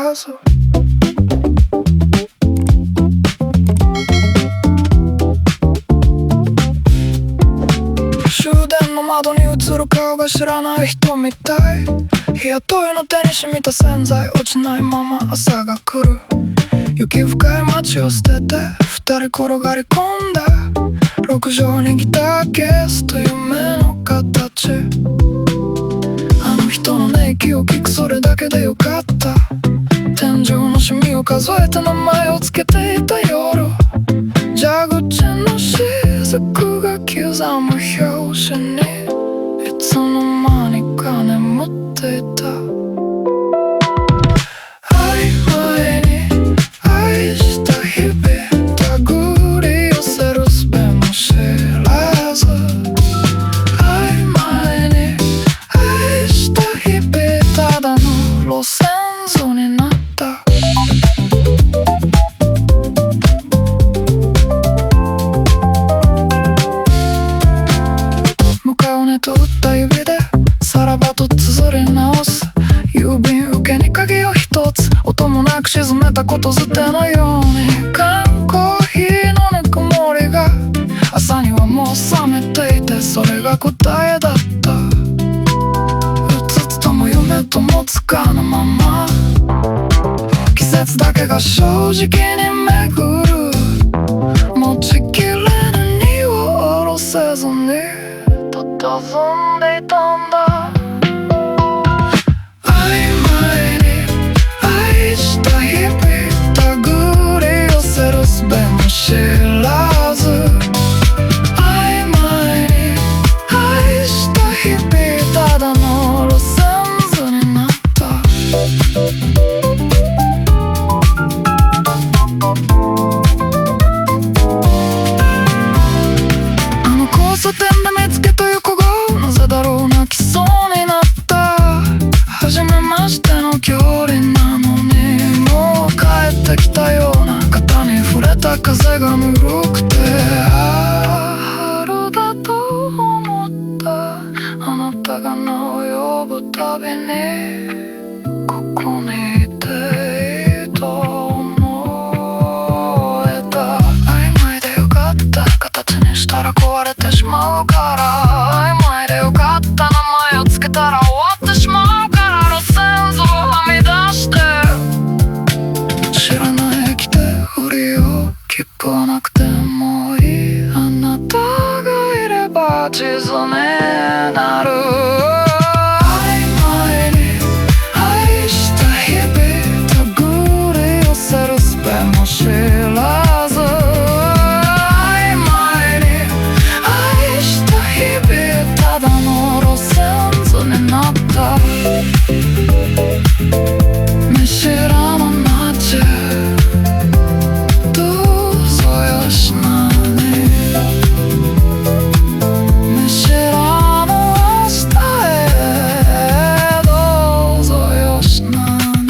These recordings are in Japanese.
らず終電の窓に映る顔が知らない人みたい。日雇いの手に染みた洗剤落ちないまま朝が来る。雪深い街を捨てて二人転がり込んだ6畳にギターケースと夢の形。あの人の寝息を聞くそれだけでよかった。天井のシミを数えて名前をつけていた夜。蛇口の雫が刻む拍子にいつの間にか眠っていた。曖昧に愛した日々手繰り寄せる術も知らず。曖昧に愛した日々ただの路線図になった。向かうねと打った指でさらばと綴り直す。郵便受けに鍵を一つ音もなく沈めたことづてのように。缶コーヒーのぬくもりが朝にはもう冷めていてそれが答えだった。うつつとも夢ともつかぬまま季節だけが正直に巡る。持ちきれぬ荷を下ろせずに佇んでいたんだ。曖昧に愛した日々手繰り寄せる術も知らず。曖昧に愛した日々ただの路線図になった。あの交差点で見つけた横顔なぜだろう泣きそうになった。初めましての距離なのにもう帰ってきたような。肩に触れた風がぬるくて春だと思った。あなたが名を呼ぶたびにここにいていいと思えた。曖昧でよかった形にしたら壊れてしまうから。曖昧でよかった名前をつけたら終わってしまうから。路線図をはみ出して知らない駅で降りよう。切符はなくてもいい。あなたがいれば地図になる。曖昧に愛した日々手繰り寄せる術も知らず。曖昧に愛した日々ただの路線図になった。見知らぬ街どうぞよしなに。見知らぬ明日へどうぞよしなに。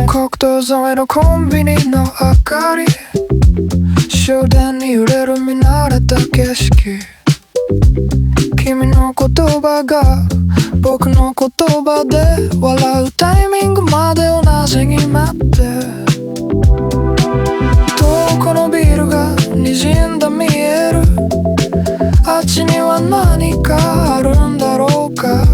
国道沿いのコンビニの明かり終電に揺れる見慣れた景色。君の言葉が僕の言葉で笑うタイミングまで同じに待って。遠くのビルが滲んだ見える。あっちには何かあるんだろうか。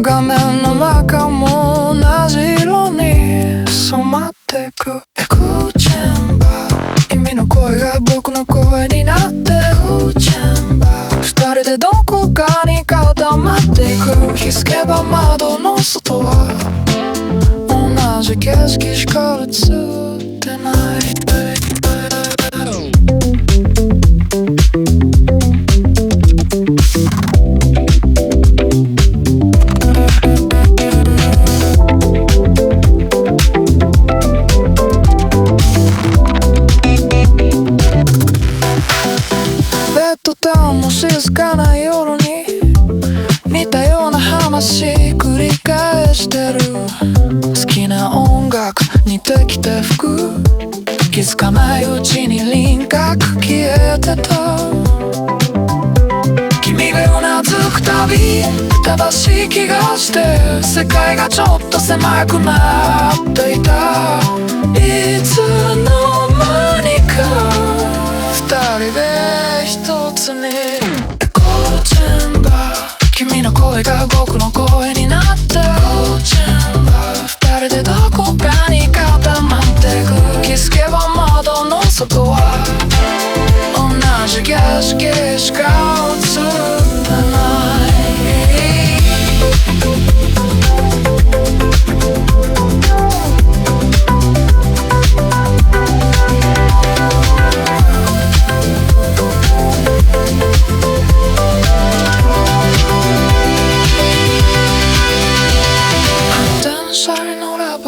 画面の中も同じ色に染まってく。エコーチェンバー君の声が僕の声になって。エコーチェンバー二人でどこかに固まっていく。気づけば窓の外は同じ景色しか映ってない。話繰り返してる。好きな音楽似てきて服、気づかないうちに輪郭消えてた。君がうなずくたび正しい気がして、世界がちょっと狭くなっていた。いつの間にか二人で一つに。エコーチェンバー、君の声が僕の声になって。エコーチェンバー、二人でどこかに固まってく。気づけば窓の外は同じ景色しか映らない。電車に乗れば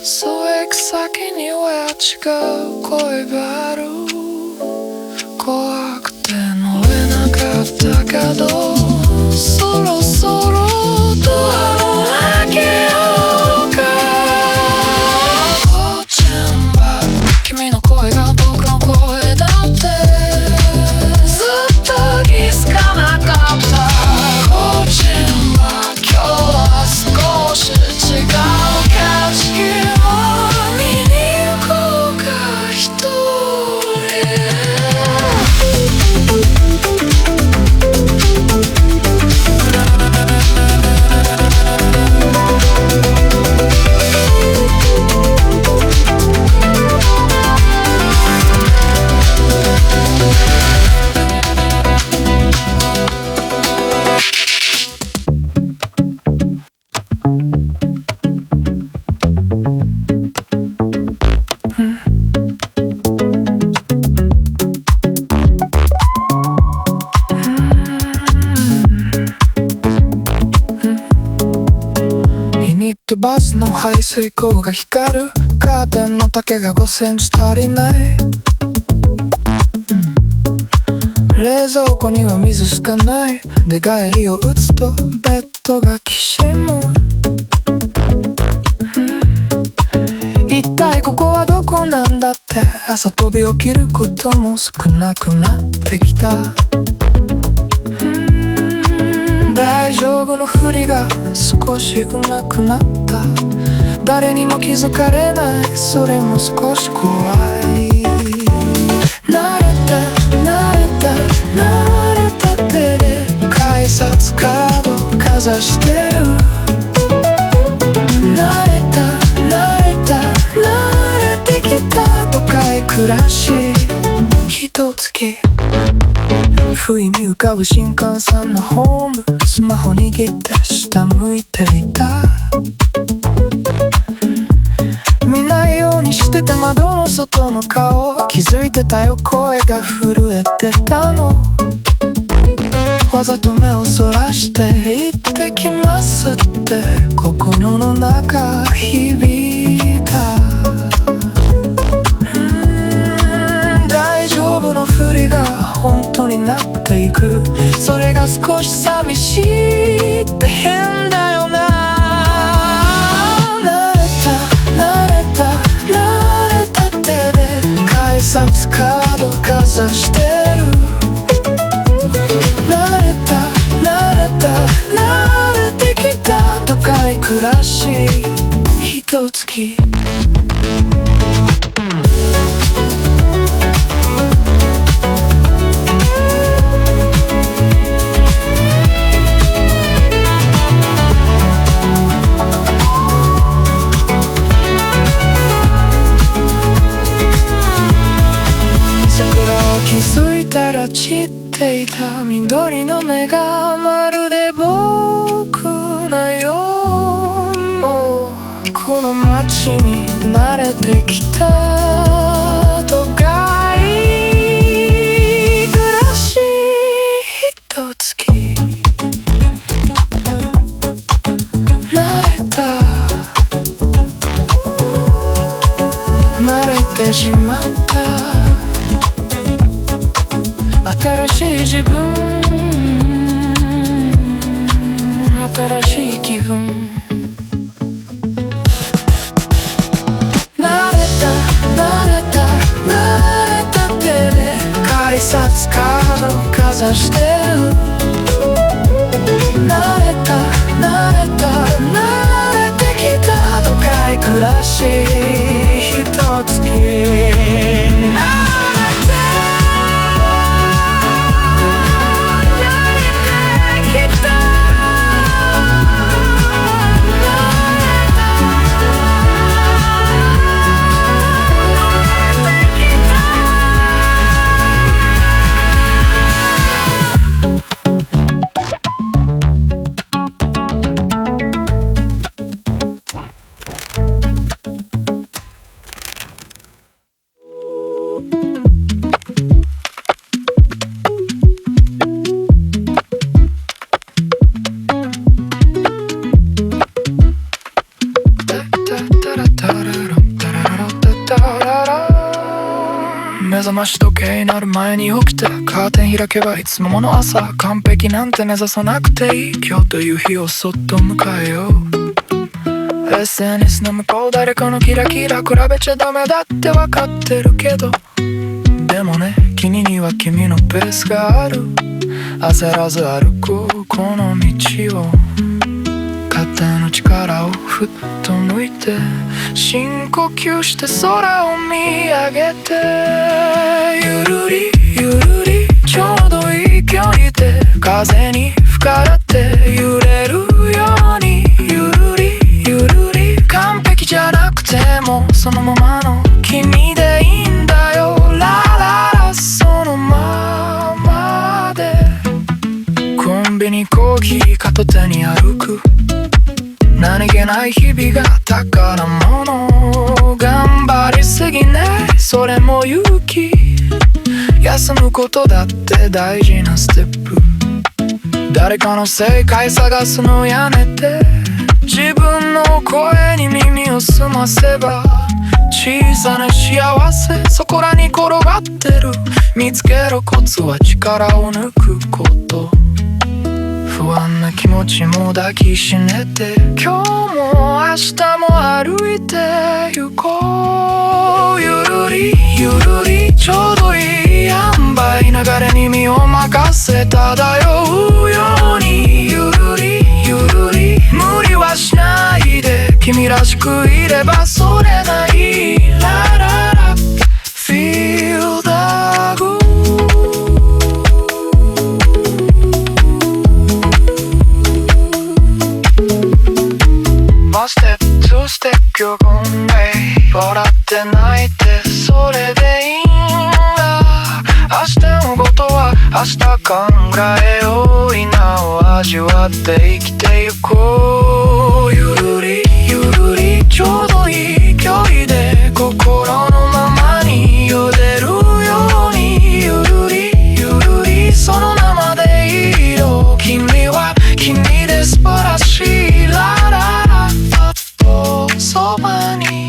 そう行く先には違う恋がある。怖くて乗れなかったけど、そろそろドアを開けようか。エコーチェンバー、君の声が僕の声だってずっと気づかなかった。エコーチェンバー、今日は少し違う景色を見に行こうか一人。バスの排水口が光る。カーテンの丈が5センチ足りない。冷蔵庫には水しかない。寝返りを打つとベッドがきしむ。一体ここはどこなんだって、朝飛び起きることも少なくなってきた。大丈夫のふりが少し上手くなった。誰にも気づかれない、それも少し怖い。慣れた手で改札カードかざしてる。慣れてきた都会暮らしひと月。不意に浮かぶ新幹線のホーム、スマホ握って下向いていた。見ないようにしてて窓の外の顔、気づいてたよ声が震えてたの。わざと目をそらして行ってきますって心の中響いた。大丈夫のふりが本当になっていく。それが少し寂しいって変だよな。慣れた手で改札カードかざしてる。慣れてきた都会暮らしひと月。気づいたら散っていた緑の根がまるで僕のよう。もうこの街に慣れてきた都会暮らしひと月。慣れてしまった新しい自分、新新しい気分慣れた手で改札カードかざしてる慣れてきた都会暮らしひとつき目覚まし時計になる前に起きてカーテン開けばいつもの朝完璧なんて目指さなくていい今日という日をそっと迎えよう SNS の向こう誰かのキラキラ比べちゃダメだってわかってるけどでもね君には君のペースがある焦らず歩こうこの道を肩の力をふっと抜いて深呼吸して空を見上げてゆるりゆるりちょうどいい距離で風に吹かれて揺れるようにゆるりゆるり完璧じゃなくてもそのままの君でいいんだよラララそのままでコンビニコーヒー片手に歩く何気ない日々が宝物頑張りすぎないそれも勇気休むことだって大事なステップ誰かの正解探すのやめて自分の声に耳を澄ませば小さな幸せそこらに転がってる見つけるコツは力を抜くこと不安な気持ちも抱きしめて今日も明日も歩いて行こうゆるりゆるりちょうどいい塩梅流れに身を任せ漂うようにゆるりゆるり無理はしないで君らしくいればそれがいいラララ Feel the good One step, two step, you're gone way 笑って泣いてそれでいいんだ明日のことは明日考えよう今を味わって生きてゆこうゆるりゆるりちょうどいい距離で心のままに揺れるようにゆるりゆるりそのままでいいよ君は君で素晴らしいラララそばに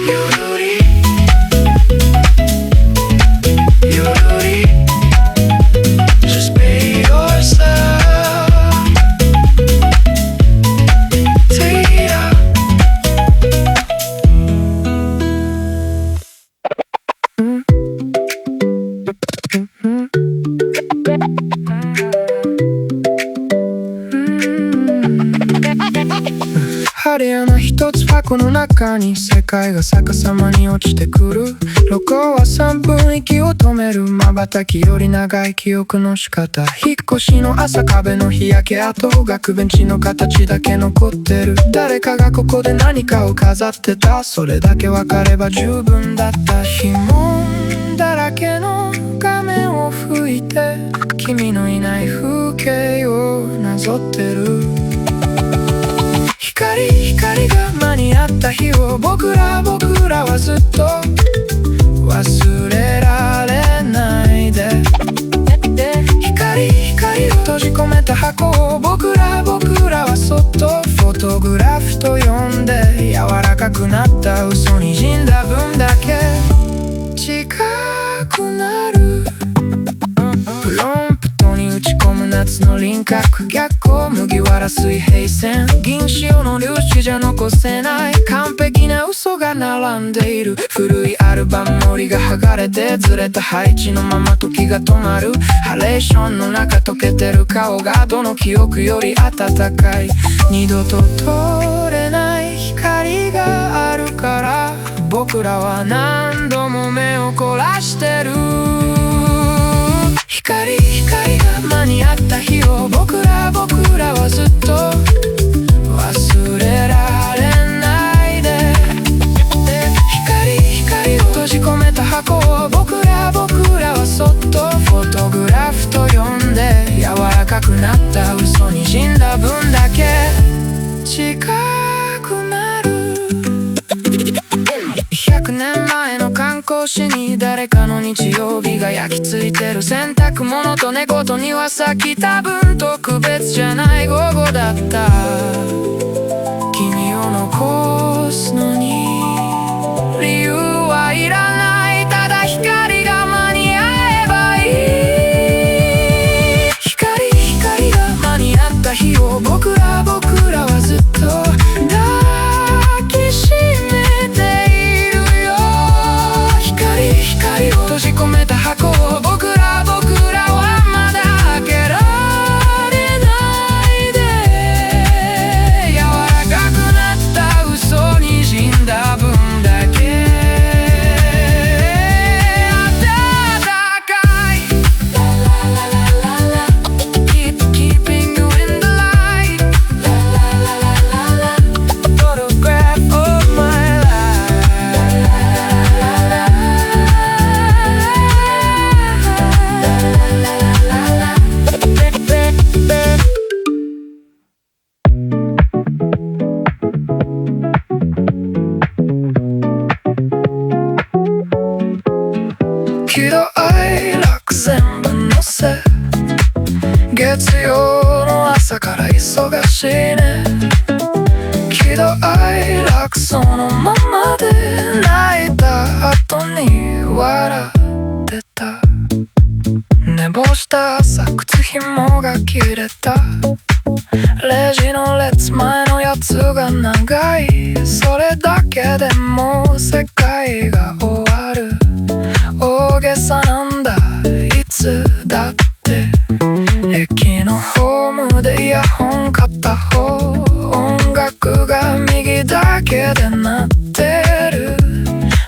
ゆるりゆるり Just be yourself Take it ハレ穴一つ箱の中に世界が逆さまに落ちてくる録音は3分息を止める瞬きより長い記憶の仕方引っ越しの朝壁の日焼け跡学ベンチの形だけ残ってる誰かがここで何かを飾ってたそれだけ分かれば十分だった指紋だらけの画面を拭いて君のいない風景をなぞってる光が間に合った日を僕らはずっと忘れられないで光を閉じ込めた箱を僕らはそっとフォトグラフと呼んで柔らかくなった嘘にじんだ分だけ近くなるプロンプトに打ち込む夏の輪郭逆光麦わ水平線、銀塩の粒子じゃ残せない完璧な嘘が並んでいる。古いアルバムのりが剥がれてずれた配置のまま時が止まる。ハレーションの中溶けてる顔がどの記憶より温かい。二度と取れない光があるから僕らは何度も目を凝らしてる。光が間に合った日を僕らはずっと忘れられないで。光を閉じ込めた箱を僕らはそっとフォトグラフと呼んで、柔らかくなった嘘にじんだ分だけ近くなる。100年前の観光地に誰かの日曜日が焼き付いてる。洗濯物と猫と庭先、多分特別じゃない午後だった。君を残すのに理由はいらない、ただ光が間に合えばいい。光が間に合った日を僕らはずっと抱きしめているよ。光を閉じ込めた箱を僕らはまだ開けられないで。柔らかくなった嘘にじんだ分だけ温かい。Keeping you in the light. Photograph of my life. 喜怒哀楽全部のせ、月曜の朝から忙しいね。喜怒哀楽そのままで泣いた後に笑ってた。寝坊した朝靴紐が切れた。レジの列前のやつが長い。それだけでもう世界が終わる。大げさなんだいつだって。駅のホームでイヤホン片方、音楽が右だけで鳴ってる。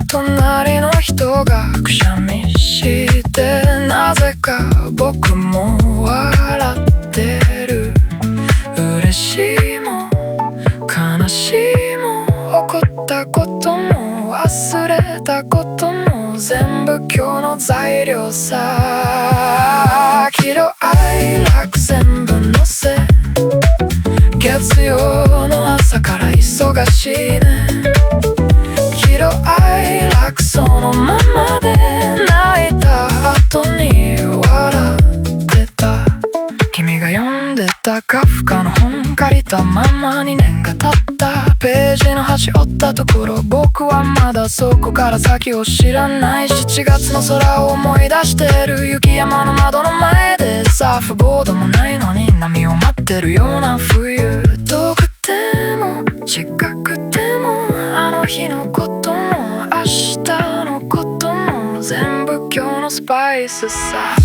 隣の人がくしゃみして、なぜか僕も笑ってる。嬉しいも悲しいも怒ったことも忘れたことも全部今日の材料さ。喜怒哀楽全部のせ、月曜の朝から忙しいね。喜怒哀楽そのままで泣いた後に笑ってた。君が読んでたカフカの本借りたまま2年が経った。ページの端折ったところ、僕はまだそこから先を知らない。7月の空を思い出してる。雪山の窓の前でサーフボードもないのに波を待ってるような冬。遠くても近くてもあの日のことも明日のことも全部今日のスパイスさ。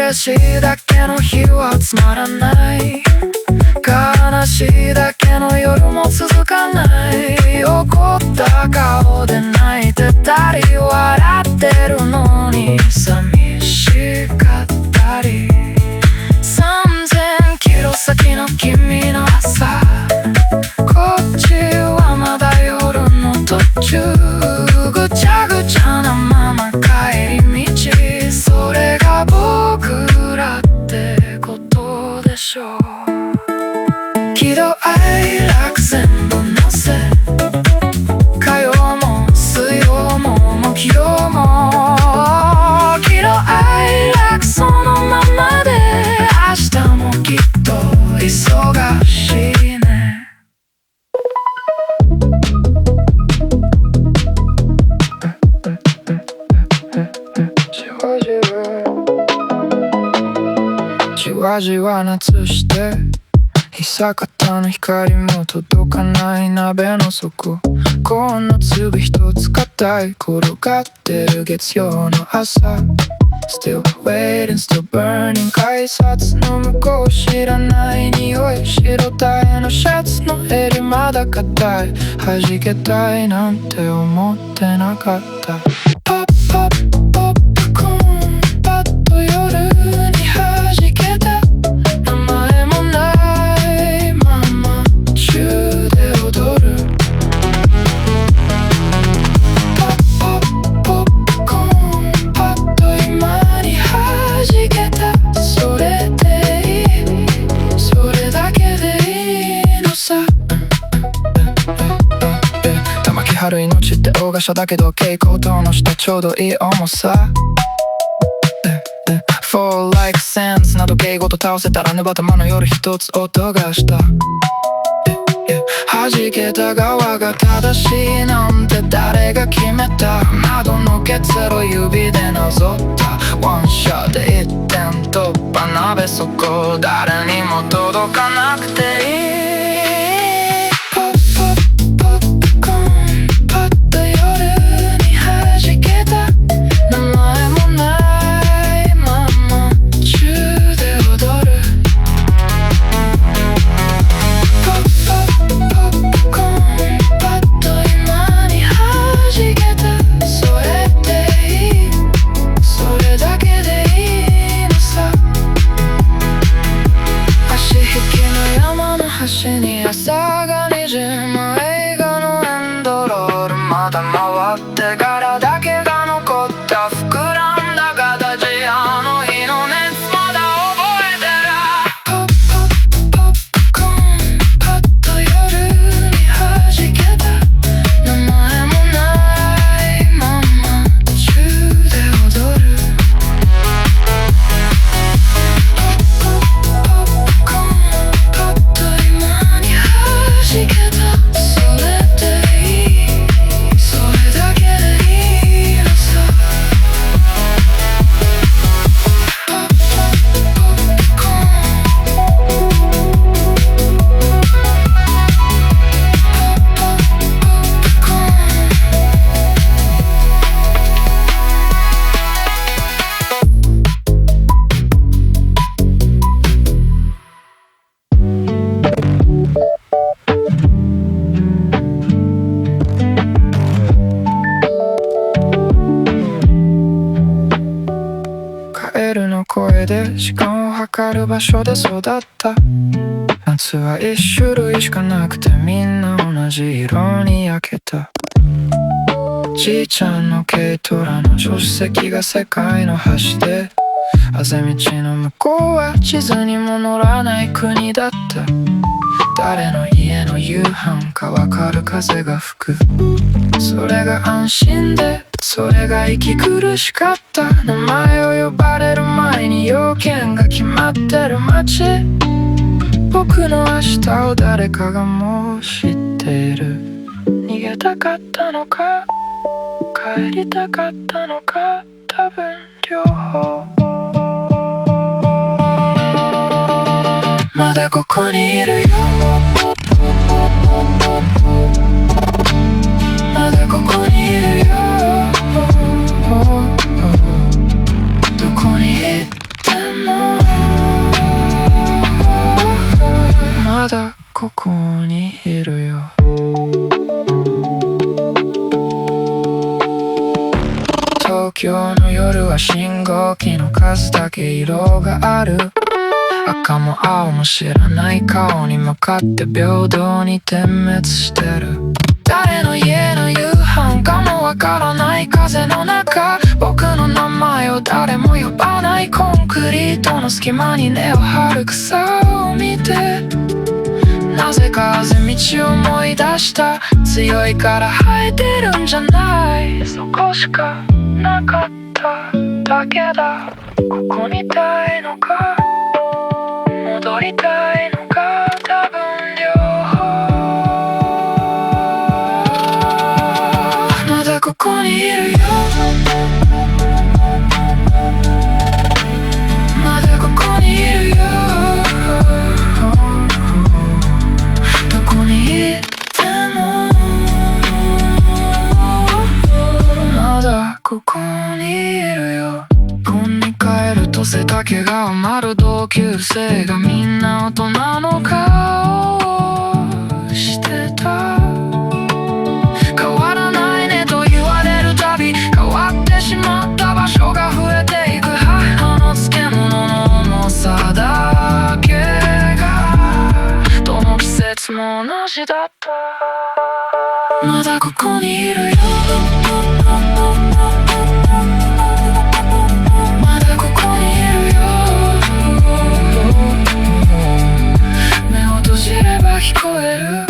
嬉しいだけの日はつまらない。悲しいだけの夜も続かない。怒った顔で泣いてたり笑ってるのに寂しかったり。3000キロ先の君の朝、こっちはまだ夜の途中。ぐちゃぐちゃなまま帰り道、それが僕らってことでしょう。喜怒哀楽全部のせ、火曜も水曜も木曜も喜怒哀楽そのままで明日もきっと忙しいね。じわじわ夏して久方の光も届かない鍋の底、こんな粒一つ硬い転がってる月曜の朝、 Still waiting, still burning 改札の向こう知らない匂い、白タイのシャツの襟まだ硬い、弾けたいなんて思ってなかった。ポッポッポップコーンパッと夜に弾けた、名前もないまま宙で踊る。ポッポッポップコーンパッと今に弾けた、それでいい、それだけでいいのさ。玉木春命って大御所だけど蛍光灯の下ちょうどいい重さ。Fall like sands など芸事倒せたらぬばたまの夜一つ音がした。弾けた側が正しいなんて誰が決めた、窓の結露指でなぞった、ワンショットで一点突破、鍋底誰にも届かなくていい。橋に朝がにじむ映画のエンドロール、まだ回ってからだけが残った、膨らんだ形、あの日の熱まだ覚えてる。ポッポッポップコーンパッと夜に弾けた、名前もないまま宙で踊る。カエルの声で時間を測る場所で育った。夏は一種類しかなくてみんな同じ色に焼けた。じいちゃんの軽トラの助手席が世界の端で、あぜ道の向こうは地図にも載らない国だった。誰の家の夕飯かわかる風が吹く、それが安心でそれが息苦しかった。名前を呼ばれる前に要件が決まってる街、僕の明日を誰かがもう知っている。逃げたかったのか帰りたかったのか、多分両方。まだここにいるよ、まだここにいるよ、どこに行ってもまだここにいるよ。東京の夜は信号機の数だけ色がある。赤も青も知らない顔に向かって平等に点滅してる。誰の家の夕飯かもわからない風の中、僕の名前を誰も呼ばないコンクリートの隙間に根を張る草を見て、なぜかあぜ道を思い出した。強いから生えてるんじゃない、そこしかなかっただけだ。ここにいたいのか戻りたいのか。か多分両方まだここにいるよまだここにいるよどこにいてもまだここにいるよ本に帰ると背丈が余る同級生がみんな大人の顔をしてた変わらないねと言われるたび変わってしまった場所が増えていく母の漬物の重さだけがどの季節も同じだったまだここにいるよまだここにいるよ目を閉じれば聞こえる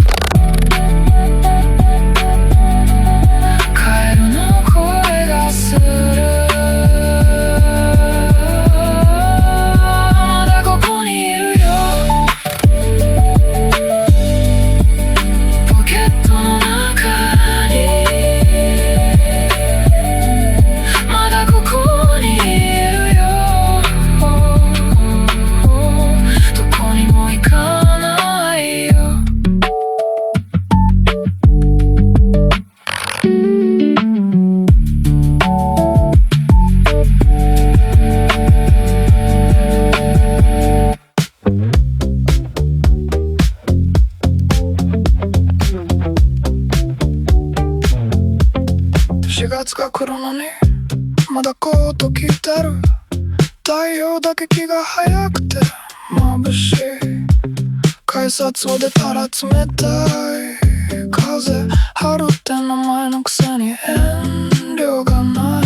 カエルの声がするまだここにいるよポケットの中にまだここにいるよどこにも行かないよ4月が来るのにまだコート着てる太陽だけ気が早くて眩しい改札を出たら冷たい風春って名前のくせに遠慮がない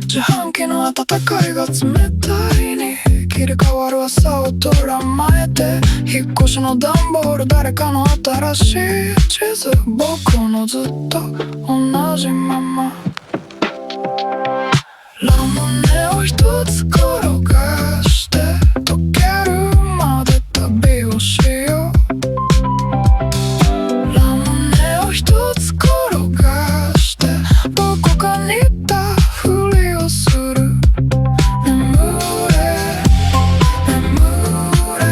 自販機の温かいが冷たいに切り替わる朝を捉まえて引っ越しの段ボール誰かの新しい地図僕のずっと同じままラムネを一つ転がして溶けるまで旅をしようラムネを一つ転がしてどこかにいたふりをする眠れ眠れ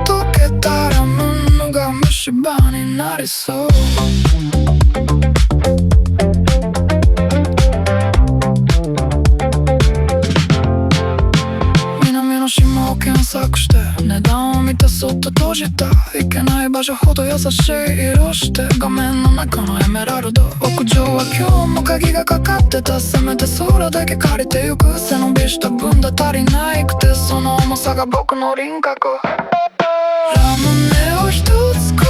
溶けたら胸が虫歯になりそう島を検索して値段を見てそっと閉じたいけない場所ほど優しい色して画面の中のエメラルド屋上は今日も鍵がかかってたせめて空だけ借りてゆく背伸びした分だ足りないくてその重さが僕の輪郭ラムネを一つ転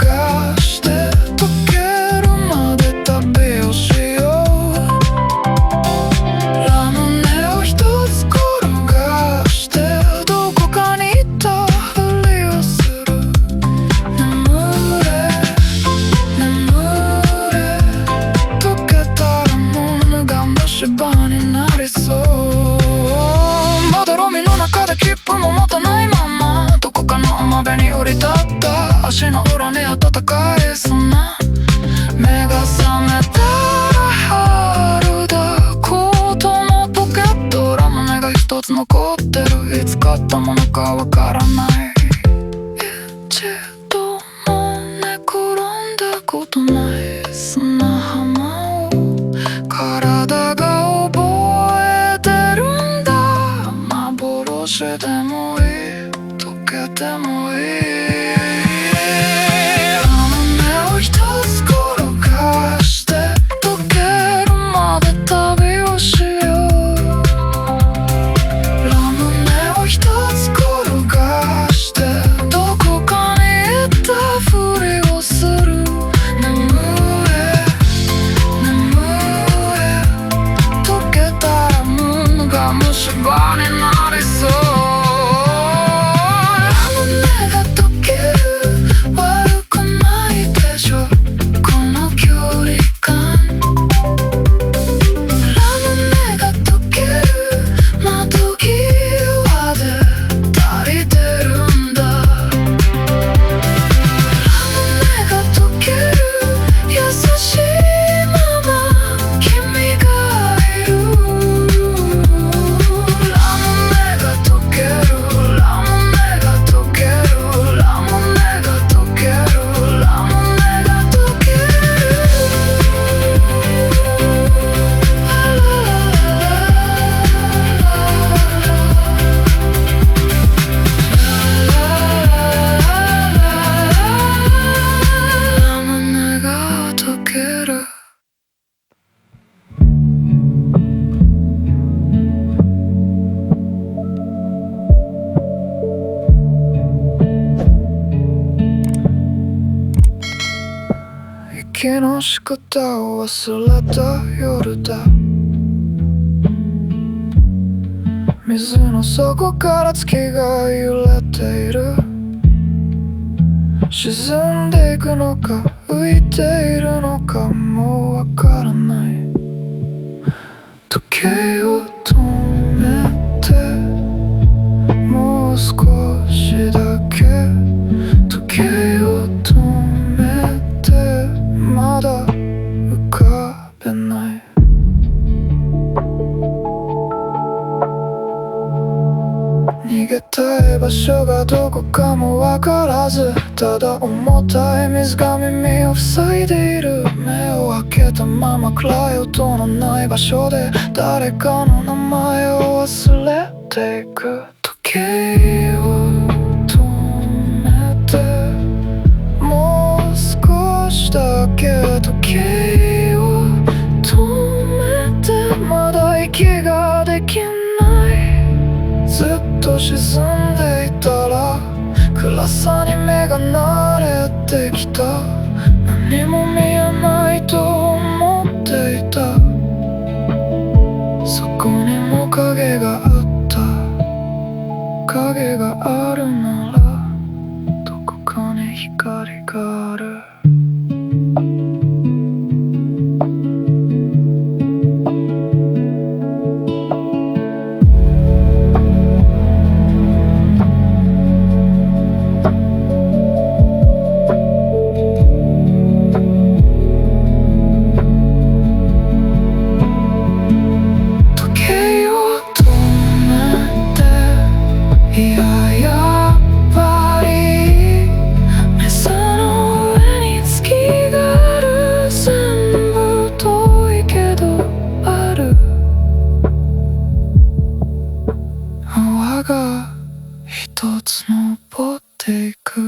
がして溶けるまで旅をしようラムネを一つ転がしてどこかにいたふりをする眠れ眠れ溶けたら胸が虫歯になりそうまだロミの中で切符も持たないままどこかの浜辺に降り立った足の裏に暖かい砂目が覚めたら春だコートのポケットラムネが一つ残ってるいつ買ったものかわからない一度も寝転んだことない砂浜を体が覚えてるんだ幻でもいい溶けてもいいラムネを一つ転がして溶けるまで旅をしようラムネを一つ転がしてどこかに行ったふりをする眠気の仕方を忘れた夜だ。水の底から月が揺れている。沈んでいくのか浮いているのかもうわからない。時計を止めてもう少しだけ。時計を止めてまだ浮かべない。逃げたい場所がどこかもわからず、ただ重たい水が耳を塞いでいる。目を開けたまま暗い音のない場所で誰かの名前を忘れていく。時計を止めてもう少しだけ。時計を止めてまだ息ができない。ずっと沈んでいたら暗さに目が慣れてきた。何も見えないと思っていた。そこにも影があった。影があるならどこかに光がある。が一つ登っていく。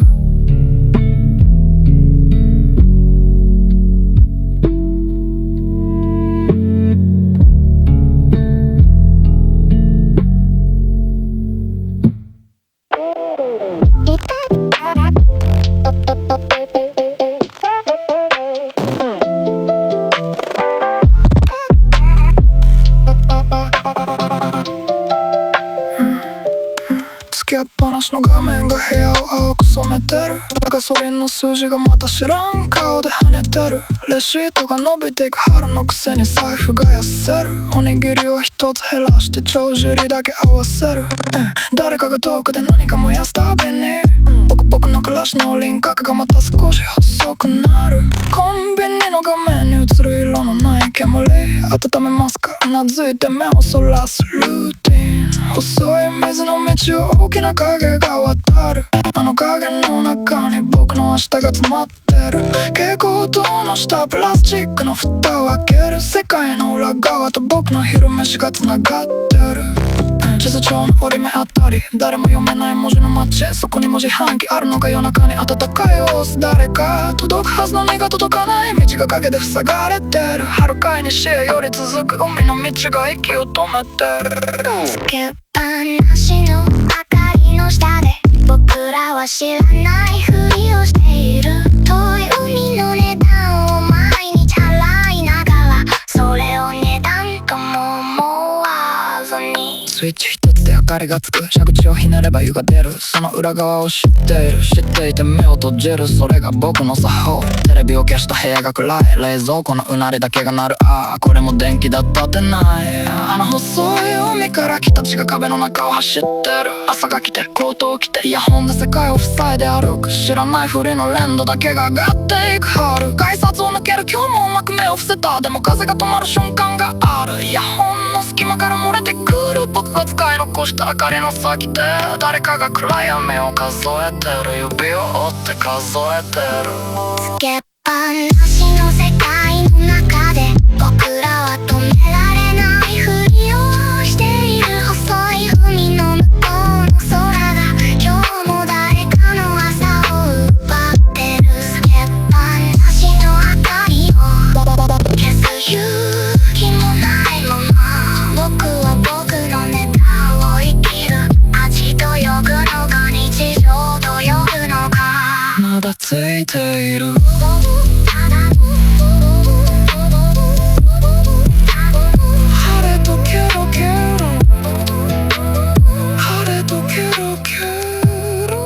つけっぱなしの画面が部屋を青く染めてる。ガソリンの数字がまた知らん顔で跳ねてる。レシートが伸びていく春のくせに財布が痩せる。おにぎりを一つ減らして帳尻だけ合わせる。誰かが遠くで何か燃やすたびに僕の暮らしの輪郭がまた少し細くなる。コンビニの画面に映る色のない煙。温めますかうなずいて目をそらすルーティン。細い水の道を大きな影が渡る。あの影の中に僕の明日が詰まってる。蛍光灯の下プラスチックの蓋を開ける。世界の裏側と僕の昼飯が繋がってる。地図帳の折り目あたり誰も読めない文字の街。そこに文字半期あるのか夜中に暖かい様子。誰か届くはずのにが届かない道が影で塞がれてる。遥かい西へより続く海の道が息を止めてる。つけっぱなしの明かりの下で僕らは知らないふりをしている。遠い海の値段を毎日払いながらそれを値段とも思わずにスイッチ一つで明かりがつく。蛇口をひねれば湯が出る。その裏側を知っている。知っていて目を閉じる。それが僕の作法。テレビを消した部屋が暗い。冷蔵庫のうなりだけが鳴る。ああこれも電気だったってない。あの細い海から来た血が壁の中を走ってる。朝が来てコートを着てイヤホンで世界を塞いで歩く。知らないふりの連動だけが上がっていく春。改札を抜ける今日もうまく目を伏せた。でも風が止まる瞬間がある。イヤホンの隙間から漏れてくる。僕が使い残した明かりの先で誰かが暗闇を数えてる。指を折って数えてる。つけっぱなしの世界の中で僕らは止められないふりをしている。細い海の向こうの空が今日も誰かの朝を奪ってる。つけっぱなしの明かりを消す勇気もないまま僕は僕のネタを生きる。味と呼ぶのが日常と呼ぶのか。まだついている。晴れとケロケロ、晴れとケロケロ。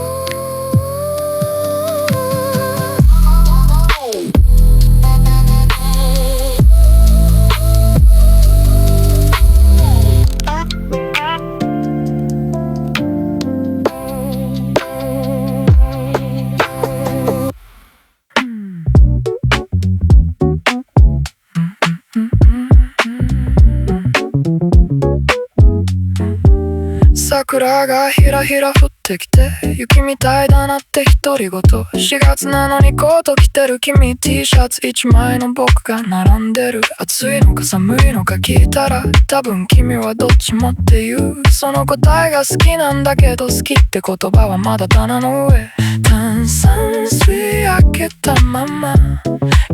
桜がひらひら降ってきて、雪みたいだなって独り言。4月なのにコート着てる君、 T シャツ1枚の僕が並んでる。暑いのか寒いのか聞いたら、多分君はどっちもって言う。その答えが好きなんだけど、好きって言葉はまだ棚の上。炭酸水開けたまま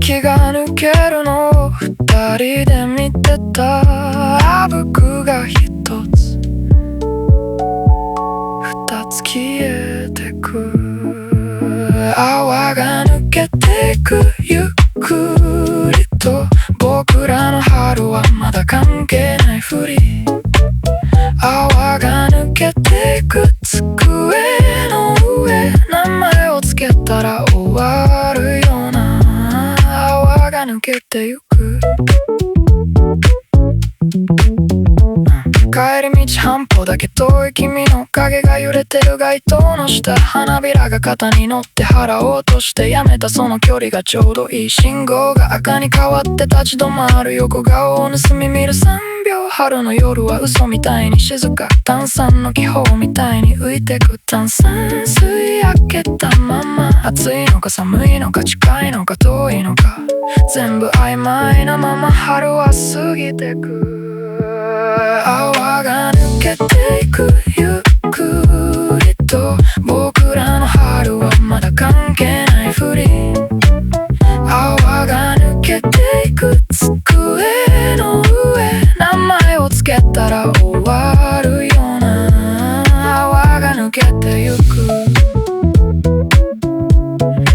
気が抜けるのを二人で見てた。あぶくが一つ二つ消えてく。泡が抜けていくゆっくりと。僕らの春はまだ関係ないふり。泡が抜けていく机の上。名前をつけたら終わるような。泡が抜けてゆく。帰り道半歩だけ遠い君の影が揺れてる街灯の下。花びらが肩に乗って払おうとしてやめたその距離がちょうどいい。信号が赤に変わって立ち止まる。横顔を盗み見る3秒。春の夜は嘘みたいに静か。炭酸の気泡みたいに浮いてく。炭酸水開けたまま。暑いのか寒いのか近いのか遠いのか全部曖昧なまま春は過ぎてく。泡が抜けていくゆっくりと。僕らの春はまだ関係ないふり。泡が抜けていく机の上。名前をつけたら終わるような。泡が抜けてゆく。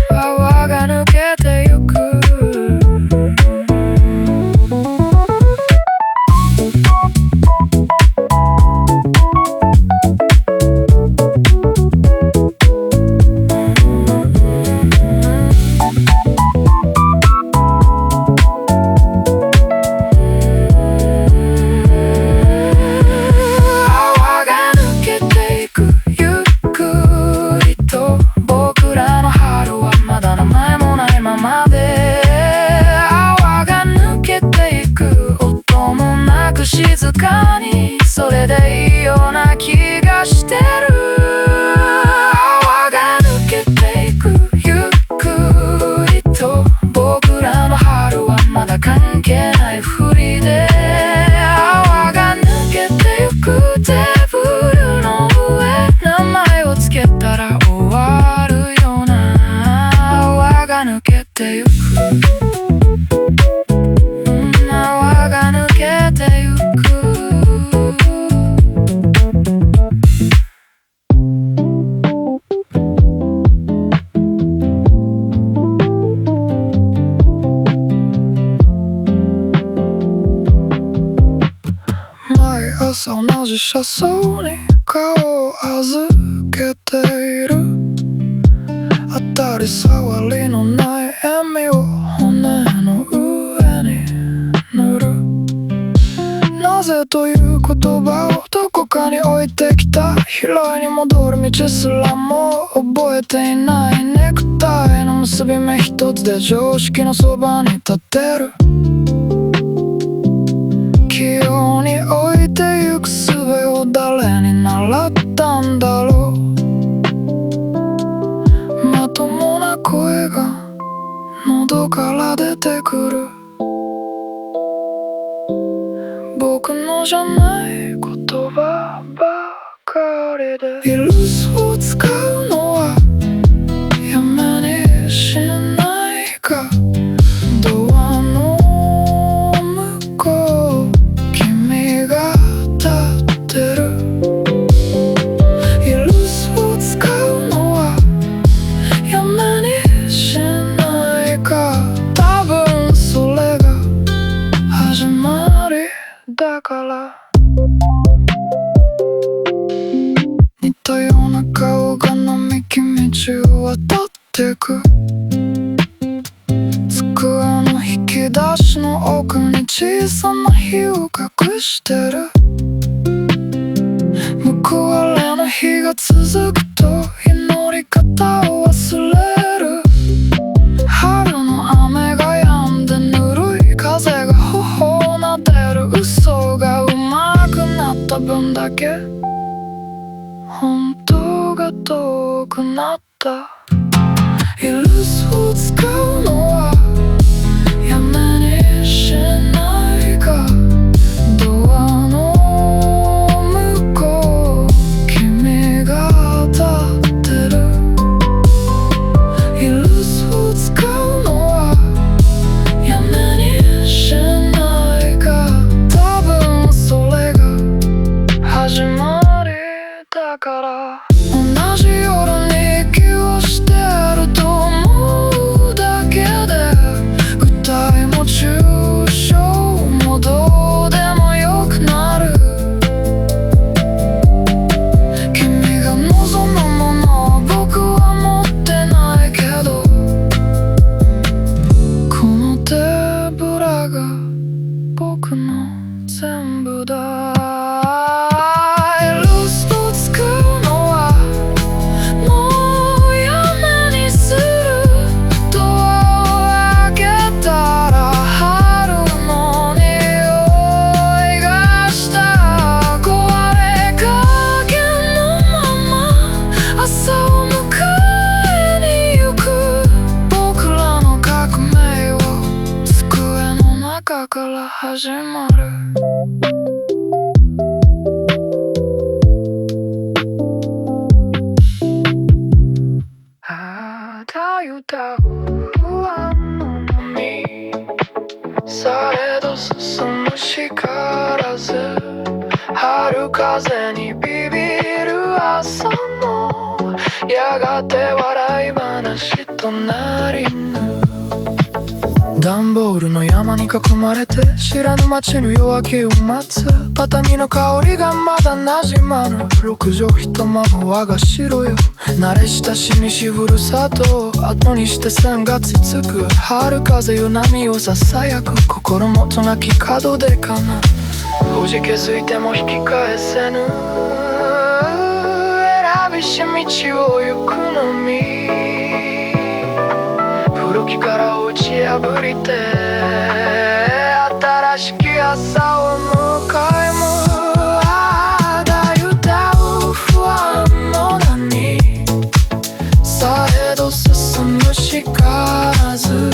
泡が抜けてゆく。静かにそれでいいような気がしてる。泡が抜けていくゆっくりと。僕らの春はまだ関係ないふりで。泡が抜けてゆくテーブルの上。名前をつけたら終わるような。泡が抜けてゆく。泡が抜けてゆく。毎朝同じ車窓に顔を預けている。当たり障りのない笑みを骨の上に塗る。なぜという言葉をどこかに置いてきた。広いに戻る道すらも覚えていない。ネクタイの結び目一つで常識のそばに立てる。器用に置いてゆく術を誰に習ったんだろう。まともな声が喉から出てくる。僕のじゃない言葉ばかりで。イルスを使うのはやめにしないか。ドアの向こう君が立ってる。イルスを使うのはやめにってく。机の引き出しの奥に小さな火を隠してる。報われの日が続くと祈り方を忘れる。春の雨が止んでぬるい風が頬をなでる。嘘が上手くなった分だけ本当が遠くなった。イルスを使うのはやめにしないか。ドアの向こう君が立ってる。イルスを使うのはやめにしないか。多分それが始まりだから。同じ夜に息をしてると思うだけで具体も抽象もどうでもよくなる。君が望むものを僕は持ってないけど、この手ぶらが僕の全部だ。から始まる。あたゆた不安の波されど進むしからず。春風にビビる朝もやがて笑い話となりぬ。段ボールの山に囲まれて知らぬ街の夜明けを待つ。パタニの香りがまだ馴染まぬ。六畳一間も我が城よ。慣れ親しみしふるさとを後にして線がつつく。春風よ波をささやく。心もとなき角でかな。ほじけづいても引き返せぬ。選びし道を行くのみ。古きから打ち破りて新しき朝を迎えむ。あだゆだう不安の波されど進むしからず。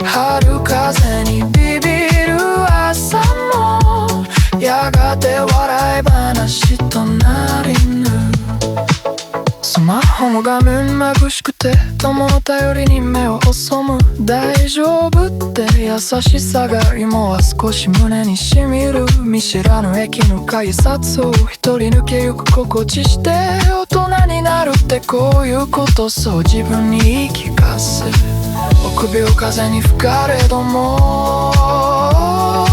春風にビビる朝もやがて笑い話となりぬ。スマホの画面眩しくて友の頼りに目を細む。大丈夫って優しさが今は少し胸にしみる。見知らぬ駅の改札を一人抜けゆく心地して。大人になるってこういうこと、そう自分に言い聞かす。臆病風に吹かれども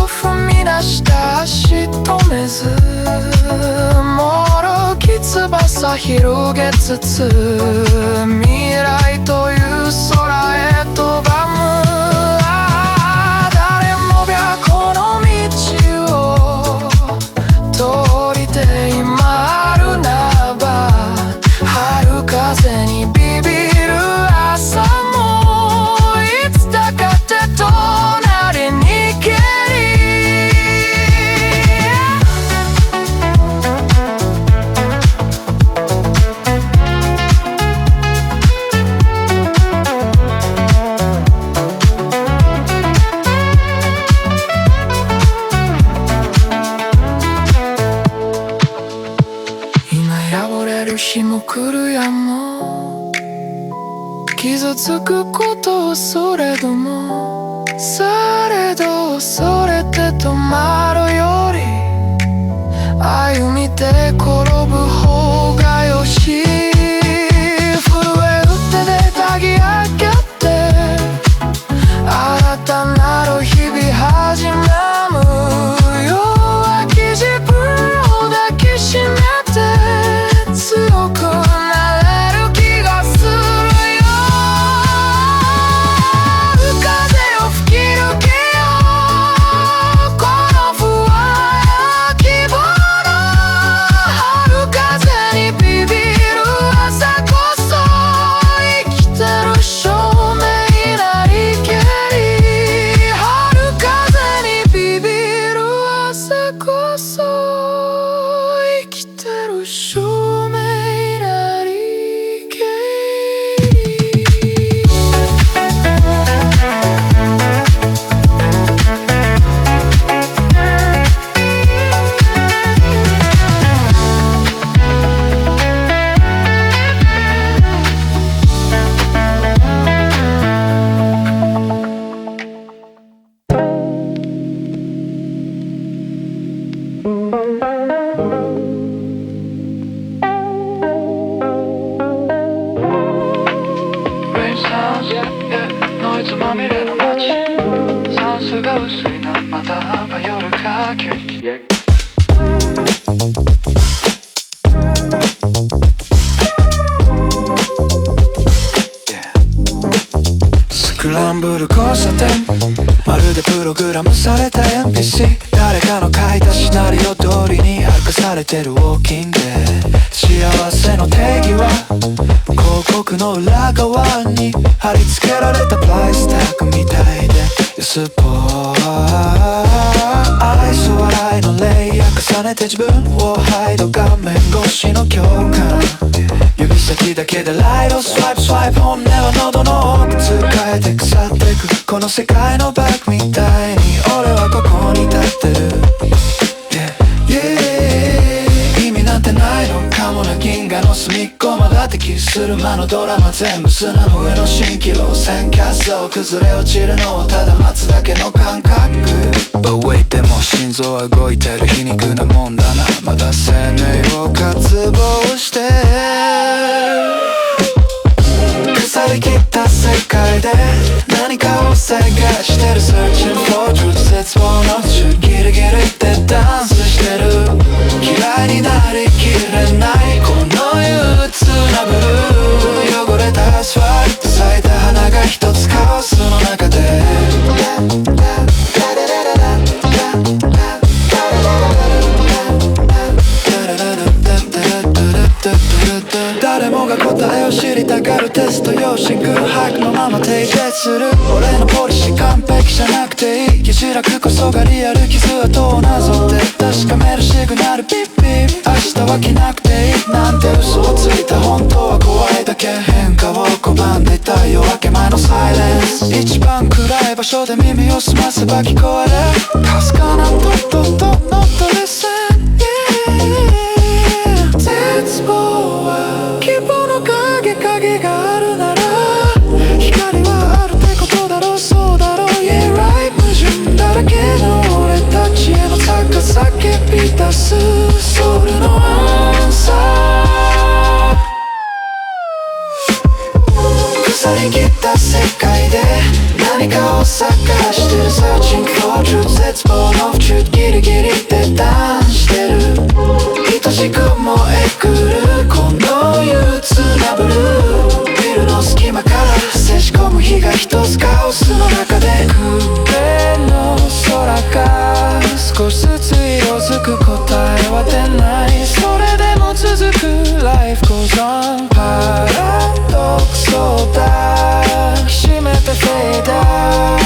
踏み出した足止めず。脆き翼広げつつ未来という空へ飛ばむ。誰もがこの道を通りて今あるならば。春風にビビる朝もいつだかって隣に蹴り。日も来るやも傷つくことをそれども。されどそれて止まるより歩みて転ぶ方がよし。震える手で抱き上げて新たなる日々始まる。弱き自分を抱きしめて強くなれる気がするよ。ノイズまみれの街酸素が薄いなまた夜か急にスクランブル交差点まるでプログラムされた NPC 誰かの書いたシナリオ通りに歩かされてるウォーキング幸せの定義は広告の裏側に貼り付けられたプライスタグみたいで安っぽい愛想笑いのレイヤー重ねて自分をハイド画面越しの共感指先だけでライトスワイプスワイプ本音は喉の奥使えて腐ってくこの世界のバッグみたいに俺はここに立ってる、意味なんてないのかもな銀河の隅っこまだ敵する魔のドラマ全部砂の上の蜃気楼線滑走崩れ落ちるのをただ待つだけの感覚 But wait でも心臓は動いてる皮肉なもんだなまだ生命を渇望して腐りきった世界で何かを探してる Searching for truth 絶望の中ギリギリってダンスしてる嫌いになりきれないこの憂鬱なブルー汚れたアスファルト咲いた花が一つカオスの中で誰もが答えを知りたがるテスト用紙空白のまま提出する俺のポリシー完璧じゃなくていい疑似落こそがリアル傷跡をなぞって確かめるシグナルピッピッ明日は着なくていいなんて嘘をついた本当は怖いだけ変化を拒んでいた夜明け前のサイレンス一番暗い場所で耳を澄ませば聞こえるかすかなトットットノットレッスン絶望は希望の影があるなら光はあるってことだろうそうだろう Yeah right 矛盾だらけの俺たちへの高さ叫び出すソウルのアンサー腐りきった世界で何かを探してる Searching for truth 絶望の不中ギリギリでダンしてる愛しく燃えくるこの憂鬱なブルービルの隙間から差し込む日が一つカオスの中で空の空が少しずつ色づく答えは出ないそれでも続く Life goes on パラドクソだ抱きしめてフェイダー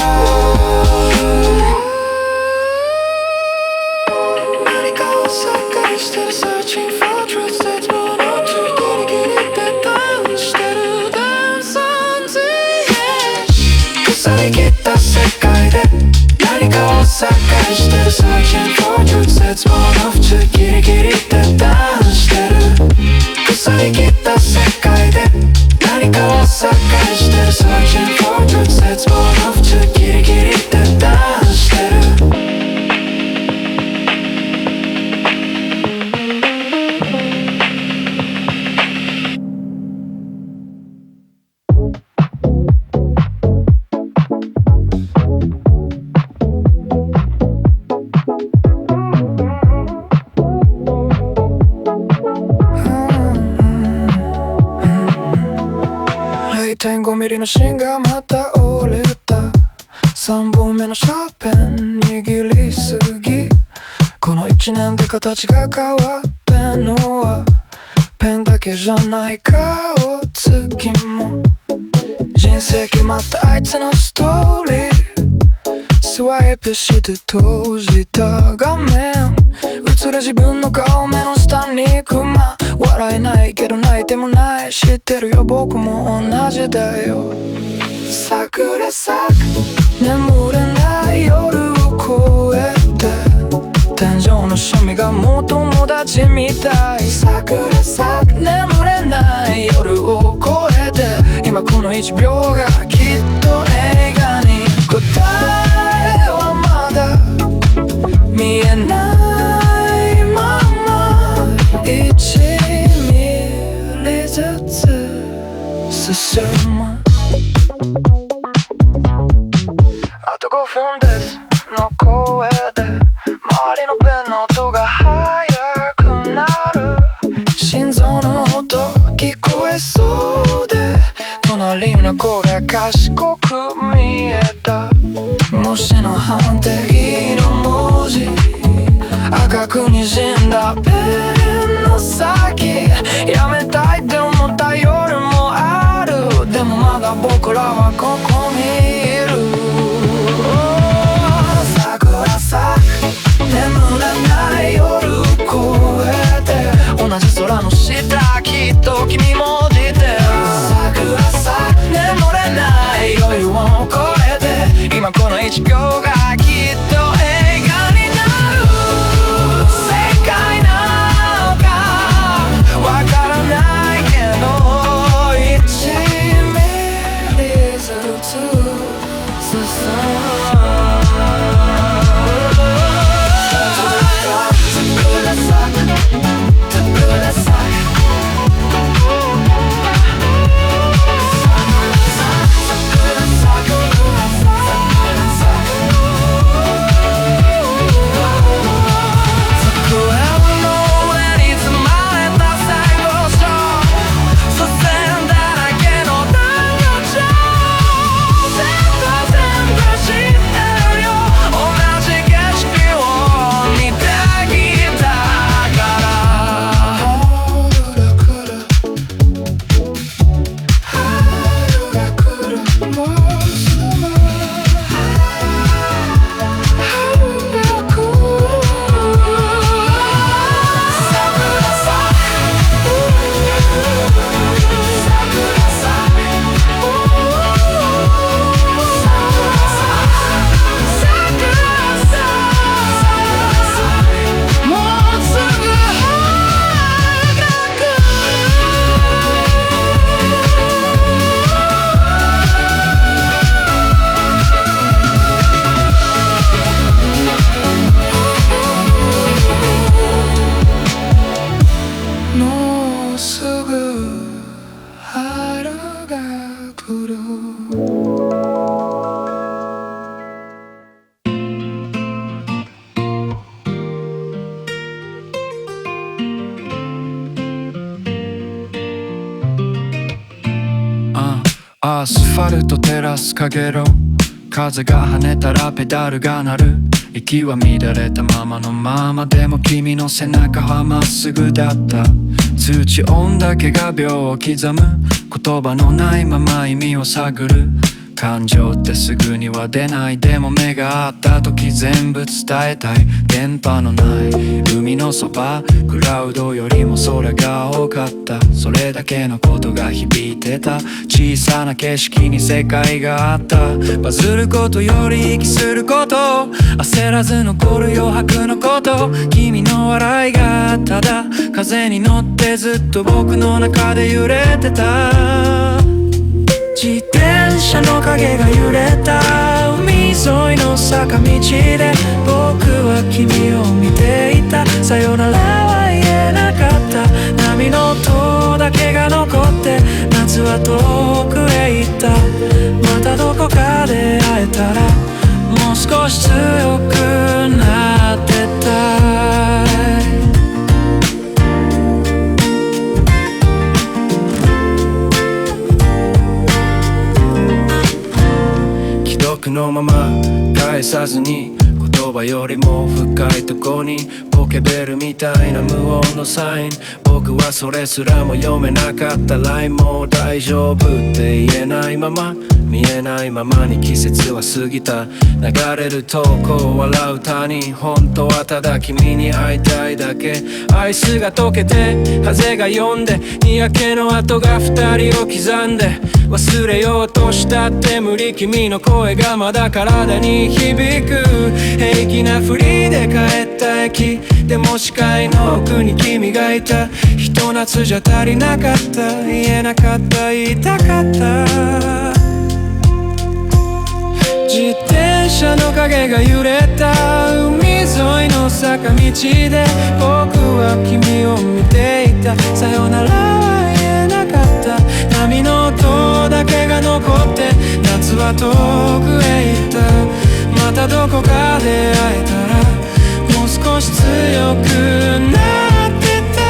何かを探してる Searching for truth 絶望の中ギリギリでダウンしてる Dance on the edge 腐りきった世界で何かを探してる Searching for truth 絶望の淵ギリギリでダウンしてる腐りきった世界で何かを探してる Searching for truth 絶望の淵ギリギリでダウンしてる0.5 ミリの芯がまた折れた3本目のシャーペン握りすぎこの1年で形が変わってんのはペンだけじゃない顔つきも人生決まったあいつのストーリースワイプして閉じた画面映る自分の顔目の下にクマ笑えないけど泣いてもない知ってるよ僕も同じだよ桜咲く眠れない夜を越えて天井の趣味がもう友達みたい桜咲く眠れない夜を越えて今この1秒がきっと映画に答えはまだ見えないまま1ミリずつ進む賢く見えた。模試の判定の文字赤く滲んだペンの先。やめたいって思った夜もある。でもまだ僕らはここにいる。桜咲く眠れない夜越えて、同じ空の下きっと君も出てる。桜咲く眠れない夜を越えて、今この一行がきっと映画になる。正解なのかわからないけど、1ミリずつ進む。桜咲く桜咲くアスファルト照らすかげろう、風が跳ねたらペダルが鳴る。息は乱れたままのままでも君の背中はまっすぐだった。通知音だけが秒を刻む。言葉のないまま意味を探る。感情ってすぐには出ない。でも目が合った時全部伝えたい。電波のない海のそば、クラウドよりも空が多かった。それだけのことが響いてた。小さな景色に世界があった。バズることより息すること、焦らず残る余白のこと。君の笑いがただ風に乗ってずっと僕の中で揺れてた。自転車の影が揺れた海沿いの坂道で、僕は君を見ていた。さよならは言えなかった。波の音だけが残って夏は遠くへ行った。またどこかで会えたらもう少し強くなってたい。のまま返さずに、言葉よりも深いとこにポケベルみたいな無音のサイン。僕はそれすらも読めなかった。ラインもう大丈夫って言えないまま、見えないままに季節は過ぎた。流れる投稿笑う谷、本当はただ君に会いたいだけ。アイスが溶けて風が止んで、にやけの跡が二人を刻んで、忘れようとしたって無理。君の声がまだ体に響く。平気なふりで帰った駅でも視界の奥に君がいた。ひと夏じゃ足りなかった。言えなかった、言いたかった。自転車の影が揺れた海沿いの坂道で、僕は君を見ていた。さよならは言えなかった。波の音だけが残って夏は遠くへ行った。またどこかで会えたらもう少し強くなってたい。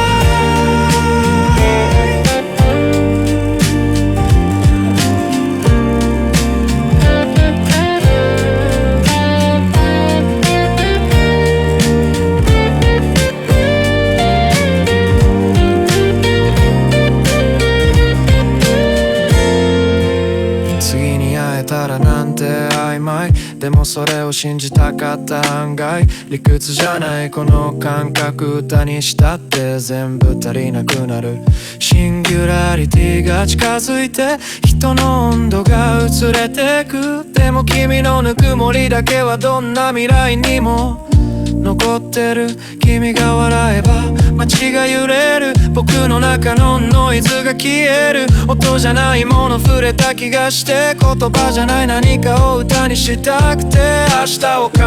会えたらなんて曖昧。でもそれを信じたかった案外。理屈じゃないこの感覚、歌にしたって全部足りなくなる。シンギュラリティが近づいて人の温度が薄れてく。でも君のぬくもりだけはどんな未来にも残ってる。君が笑えば街が揺れる。僕の中のノイズが消える。音じゃないもの触れた気がして、言葉じゃない何かを歌にしたくて。明日を考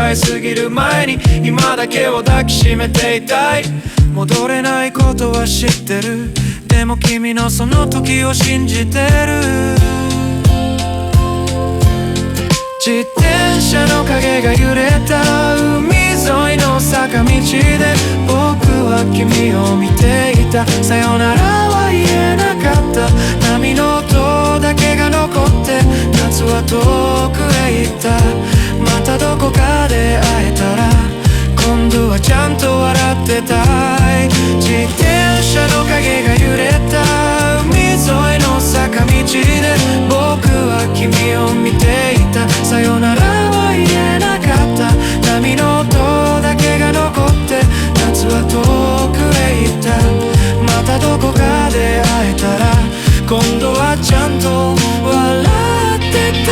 えすぎる前に今だけを抱きしめていたい。戻れないことは知ってる。でも君のその時を信じてる。自転車の影が揺れた海沿いの坂道で僕は君を見ていた。さよならは言えなかった。波の音だけが残って夏は遠くへ行った。またどこかで会えたら今度はちゃんと笑ってたい。自転車の影が揺れた海沿いの坂道で僕は君を見ていた。さよならは言えなかった。波の音だけが残って夏は遠くへ行った。またどこかで会えたら今度はちゃんと笑ってた。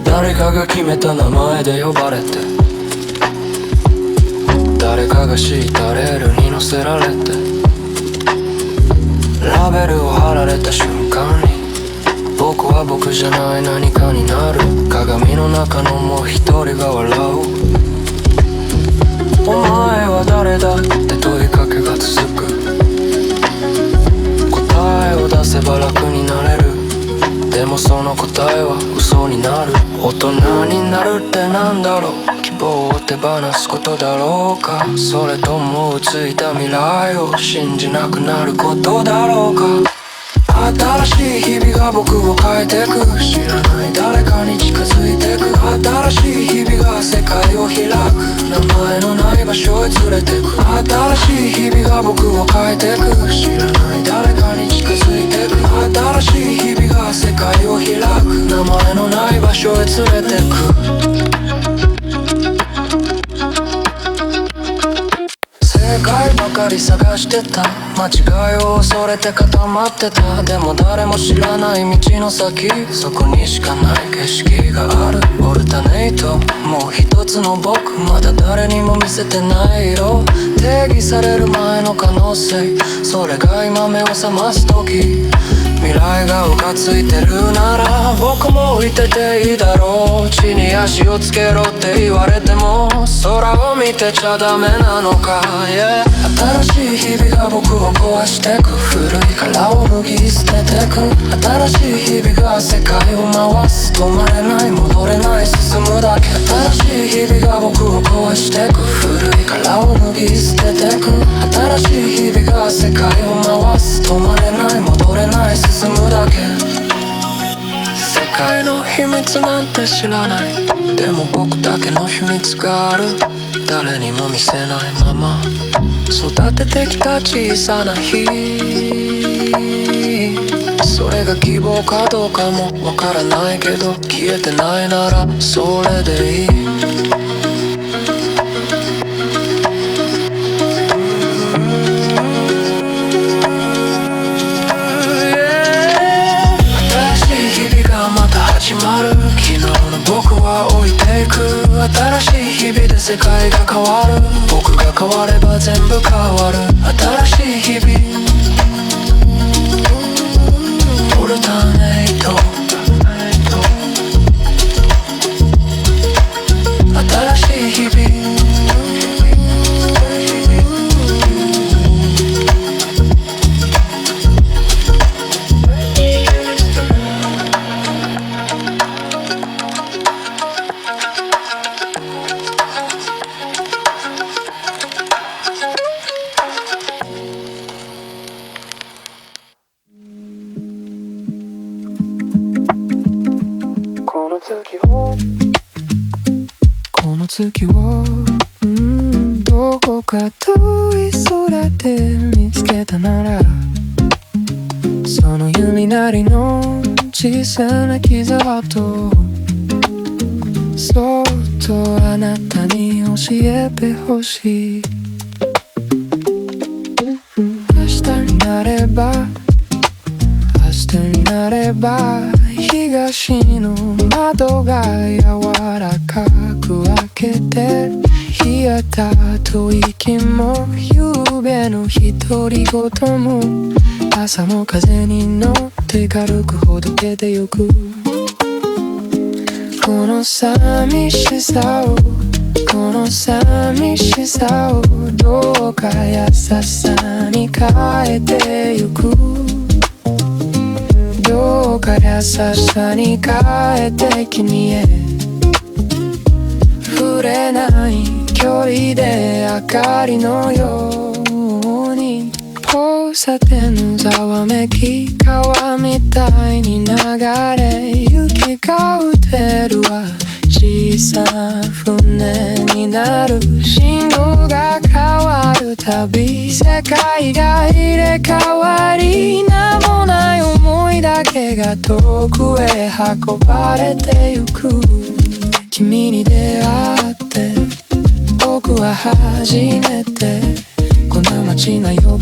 誰かが決めた名前で呼ばれて、誰かが敷いたレールに乗せられて、ラベルを貼られた瞬間に僕は僕じゃない何かになる。鏡の中のもう一人が笑う。お前は誰だって問いかけが続く。答えを出せば楽になれる。でもその答えは嘘になる。大人になるってなんだろう。希望を手放すことだろうか。それとも追いついた未来を信じなくなることだろうか。新しい日々が僕を変えてく。知らない誰かに近づいてく。新しい日々が世界を開く。名前のない場所へ連れてく。新しい日々が僕を変えてく。知らない誰かに近づいてく。新しい日々が世界を開く。名前のない場所へ連れてく。正解ばかり探してた。間違いを恐れて固まってた。でも誰も知らない道の先、そこにしかない景色がある。オルタネイト、もう一つの僕。まだ誰にも見せてない色。定義される前の可能性、それが今目を覚ます時。未来がうかついてるなら僕もいてていいだろう。地に足をつけろって言われても空を見てちゃダメなのか、yeah。 新しい日々が僕を壊してく。古い殻を脱ぎ捨ててく。新しい日々が世界を回す。止まれない戻れない進むだけ。新しい日々が僕を壊してく。古い殻を脱ぎ捨ててく。新しい日々が世界を回す。止まれない戻れない進むだけ。世界の秘密なんて知らない。でも僕だけの秘密がある。誰にも見せないまま育ててきた小さな日、それが希望かどうかもわからないけど、消えてないならそれでいい。新しい日々がまた始まる。昨日の僕は置いていく。世界が変わる僕が変われば全部変わる新しい日々オルタネイト新しい日々この月をどこか遠い空で見つけたならその弓なりの小さな傷跡そっとあなたに教えてほしい明日になれば明日になれば東の窓が柔らかく開けて冷えた吐息も夕べの独り言も朝の風に乗って軽くほどけてゆくこの寂しさをこの寂しさをどうか優しさに変えてゆくどうか優しさに変えて君へ触れない距離で明かりのように交差点のざわめき川みたいに流れ雪が打てるわ小さな船になる信号が変わるたび世界が入れ替わり名もない思いだけが遠くへ運ばれてゆく君に出会って僕は初めてこの街の夜道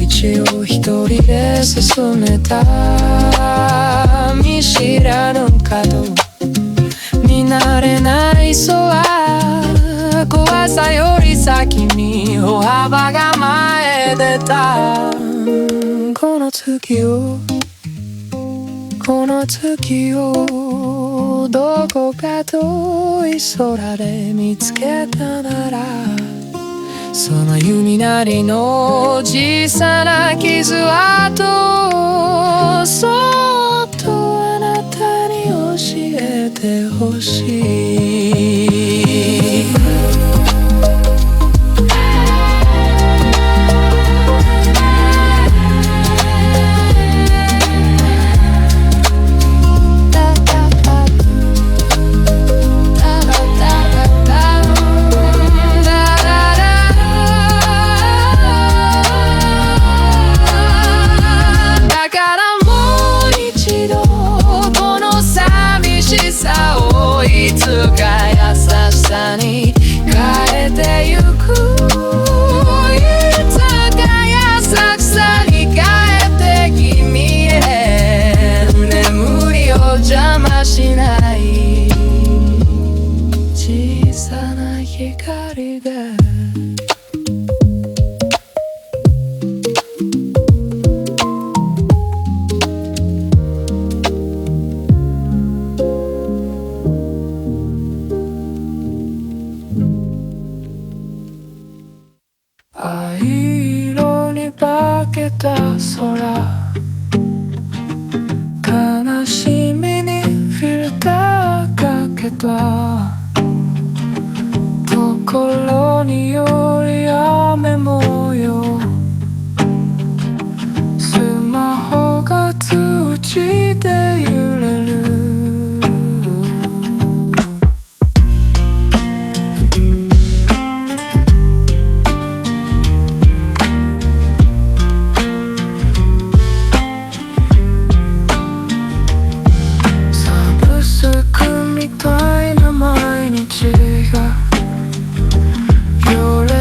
を一人で進めた見知らぬ角見慣れない空怖さより先に歩幅が前出たこの月をどこか遠い空で見つけたならその弓なりの小さな傷跡そっとあなたに教えてほしいいつか優しさに変えてゆくいつか優しさに変えて君へ眠りを邪魔しない小さな光で灰色に化けた空悲しみにフィルターかけたところにより雨模様スマホが通知で揺れるみたいな毎日がよれ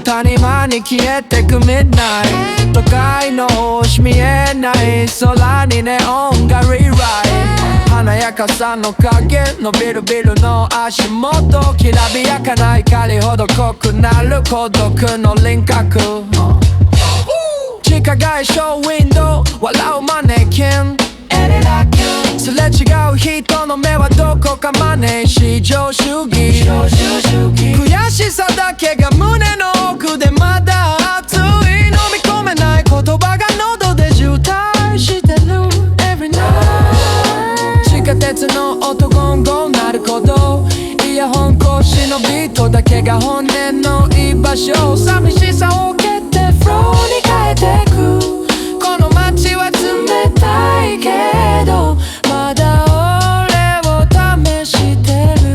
谷間に消えてく Midnight 都会の星見えない空にネオンが Rewrite 華やかさの影伸びるビルの足元きらびやかな光ほど濃くなる孤独の輪郭地下街ショーウィンドウ笑うマネキンすれ違う人の目はどこかマネ至上主義悔しさだけが胸の奥でまだ熱い飲み込めない言葉が喉で渋滞してる Every night 地下鉄の音ゴンゴン鳴ることイヤホン越しのビートだけが本音の居場所寂しさを蹴ってフローに変えてくこの街は冷たいけどまだ俺を試してる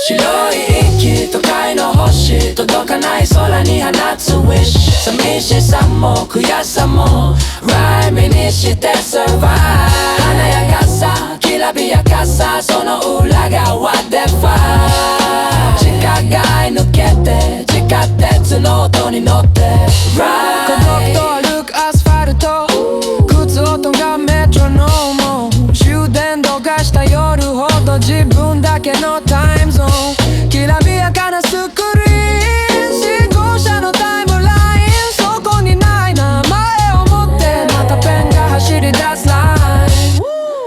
白い息都会の星届かない空に放つ Wish 寂しさも悔しさもライムにして Survive 華やかさきらびやかさその裏側で Fight 地下街抜けて地下鉄の音に乗って Ride 孤独と歩くアスファルト靴音がメトロノーム終電逃した夜ほど自分だけのタイムゾーンきらびやかなスクリーン信号車のタイムラインそこにない名前を持ってまたペンが走り出すライン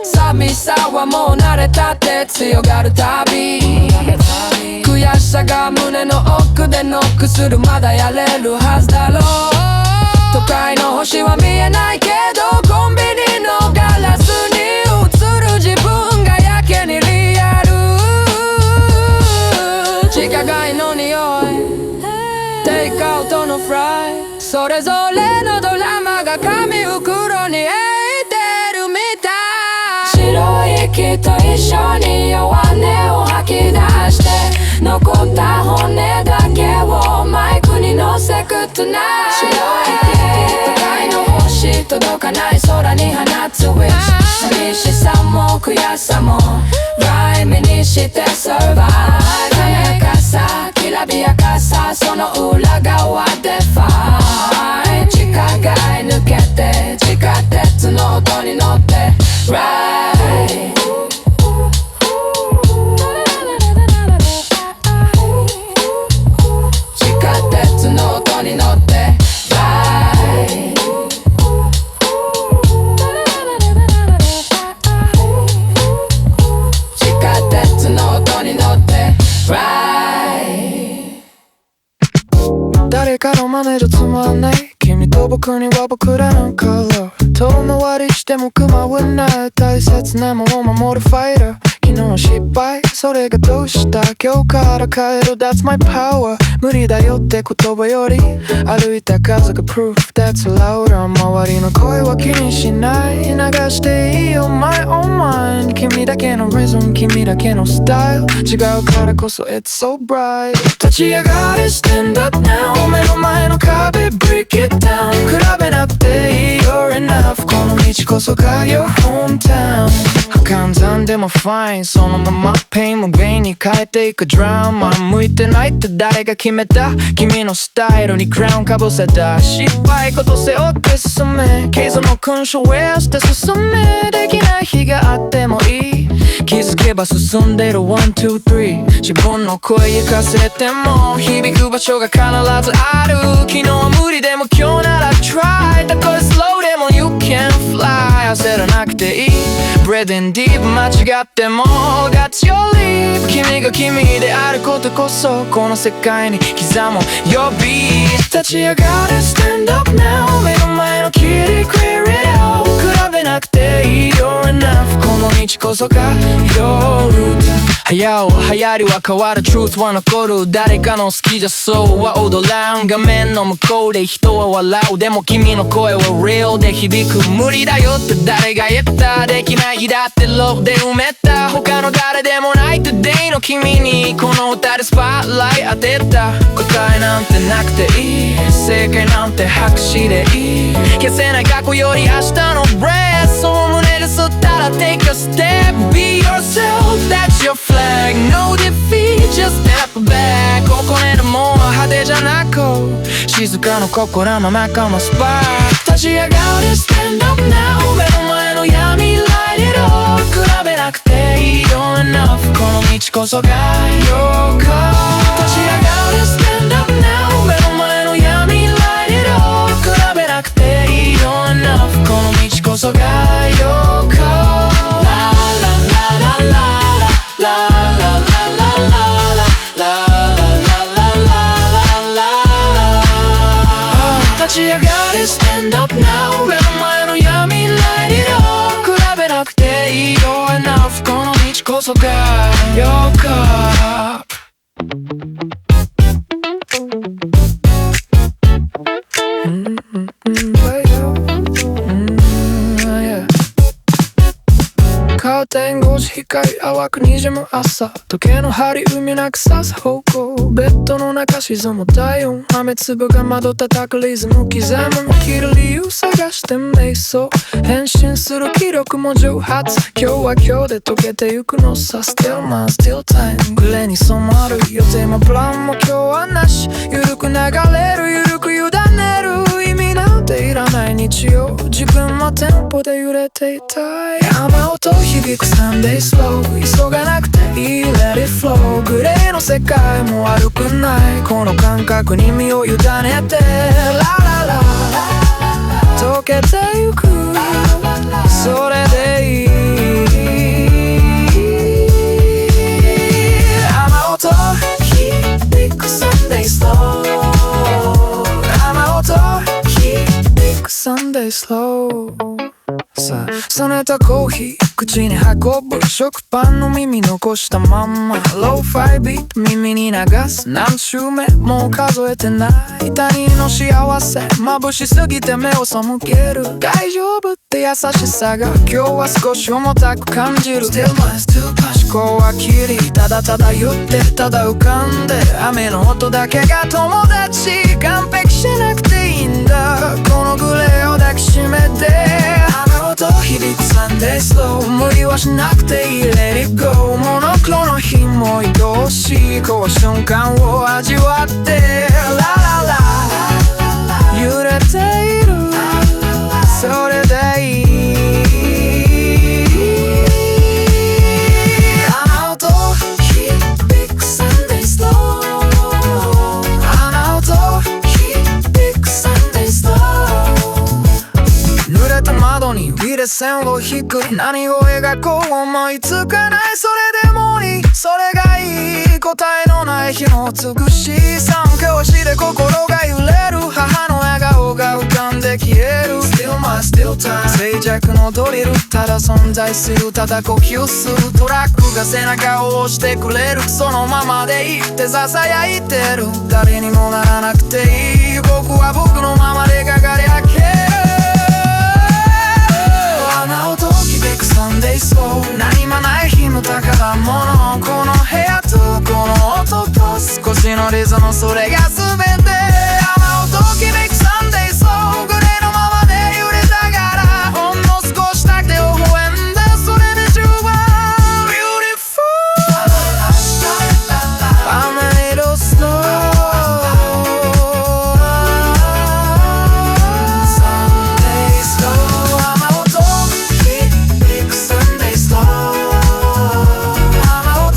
寂しさはもう慣れたって強がる旅悔しさが胸の奥でノックするまだやれるはずだろう都会の星は見えないけどコンビニのガラスに映る自分がやけにリアル地下街の匂いテイクアウトのフライそれぞれのドラマが紙袋に描いてるみたい白い息と一緒に弱音を吐き出して残った骨だけをマイクに乗せく Tonight 白い都会の星届かない空に放つ Wish 寂しさも悔しさもライムにして Survive 華やかさきらびやかさその裏側で Fight 地下街抜けて地下鉄の音に乗って Ride地下鉄の音に乗って誰かの真似じゃつまんない君と僕には僕らのカラー遠回りしても構わない大切なものを守るファイター昨日の失敗それがどうした今日から変える That's my power 無理だよって言葉より歩いた数が Proof That's louder 周りの声は気にしない流していいよ My own mind 君だけの Rhythm 君だけのスタイル違うからこそ It's so bright 立ち上がれ Stand up now 目の前の壁 Break it down 比べなくていい You're enough この道こそが Your hometown 不完全でも Fine そのまま Pain も Gain に変えていく Drama 向いてないって誰が決めた君のスタイルにクラウンかぶせた失敗こと背負って進め傷の勲章をして進めできない日があってもいい気づけば進んでる 1,2,3 自分の声行かせても響く場所が必ずある昨日は無理でも今日なら Try たとえ slow でも You can fly 焦らなくていい Breathe in deep 間違っても Got your leap 君が君であることこそこの世界に刻む Your beat 立ち上がれ Stand up now 目の前の霧 Clear it out 比べなくていい You're enough この道こそが Your route 流行りは変わる Truth は残る誰かの好きじゃそうは踊らん画面の向こうで人は笑うでも君の声は real で響く無理だよって誰が言ったできない日だって Love で埋めた他の誰でもない Today の君にこの歌でスパットライト当てた答えなんてなくていい正解なんて白紙でいい消せない過去より明日のブレスを胸で吸ったらら take a step, be yourself, that's your flag, no defeat, just step back ここへのもんは派手じゃなく静かの心の中のスパーク立ち上がる stand up now 目の前の闇 light it up 比べなくていい you're enough この道こそが your call 立ち上がる stand up now 目の前の闇 light it up 比べなくていい you're enough この道こそが your call La la la la la la la la la la la立ち上がれ stand up now 目の前の闇 light it up 比べなくていい you're enough この道こそが your cupカーテン5時光淡く滲む朝時計の針海なく刺す方向ベッドの中沈む体温雨粒が窓叩くリズム刻む生きる理由探して瞑想変身する気力も蒸発今日は今日で溶けてゆくのさ Still man still time グレーに染まる予定もプランも今日はなしゆるく流れるゆるく委ねる意味なんていらない日曜自分もテンポで揺れていたい雨音響くサンデースロー急がなくていい Let it flow グレーの世界も悪くないこの感覚に身を委ねてラララ溶けてゆくそれでいい雨音響くサンデースロー雨音響くサンデースローさあ冷めたコーヒー口に運ぶ食パンの耳残したまんま Low 5ビート耳に流す何周目もう数えてない他人の幸せ眩しすぎて目を背ける大丈夫って優しさが今日は少し重たく感じる Still mine still punch 思考はきりただただ言ってただ浮かんで雨の音だけが友達完璧しなくていいんだこのグレーを抱きしめて雨音響くサンデースロー無理はしなくていい Let it go モノクロの日も愛おしいこう瞬間を味わってラララ揺れているそれでいい雨音響くサンデースロー雨音響くサンデースロー濡れた窓に指で線を引く何を描こう思いつかないそれでもいいそれがいい答えのない日の美しさ教師で心が揺れる母の笑顔が浮かんで消える Still my still time 静寂のドリルただ存在するただ呼吸するトラックが背中を押してくれるそのままでいいって囁いてる誰にもならなくていい僕は僕のままで輝ける雨音響くサンデースロー何もない日の宝物この部屋とこの音と少しのリズムそれが全て雨音響くサンデースローグレーのままで揺れたがらほんの少しだけ微笑んでそれで十分 Beautiful I'm a little slow Sunday slow 雨音響くサンデースロー雨音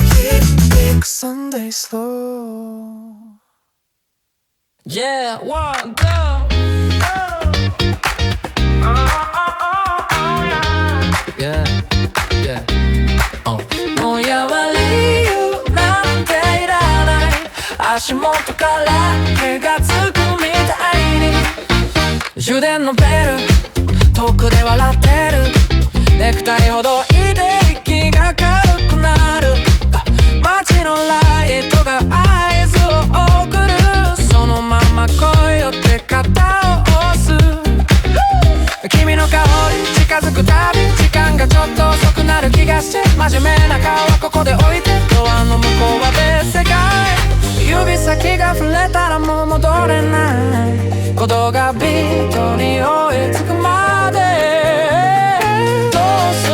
響くサンデースローYeah, one, go! Yeah, yeah. もやは理由なんていらない足元から手がつくみたいに充電のベル遠くで笑ってるネクタイほどいて息が軽くなる街のライトが合図を送るそのまま来いよって肩を押す君の顔に近づくたび時間がちょっと遅くなる気がして真面目な顔はここで置いてドアの向こうは別世界指先が触れたらもう戻れないことがビートに追いつくまでどうせ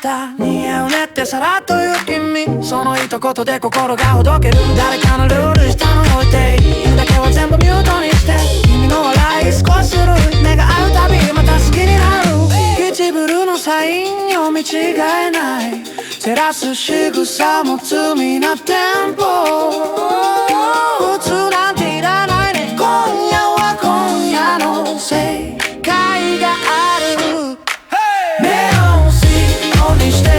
た似合うねってさらっと言う君、その一言で心がほどける。誰かのルール下の置いて犬だけは全部ミュートにして、君の笑い少しする目が合うたびまた好きになる。唇のサインを見違えない、照らす仕草も罪なテンポ。普通なんていらないね、今夜は今夜の世界がある。ネオンスイッチオンにして、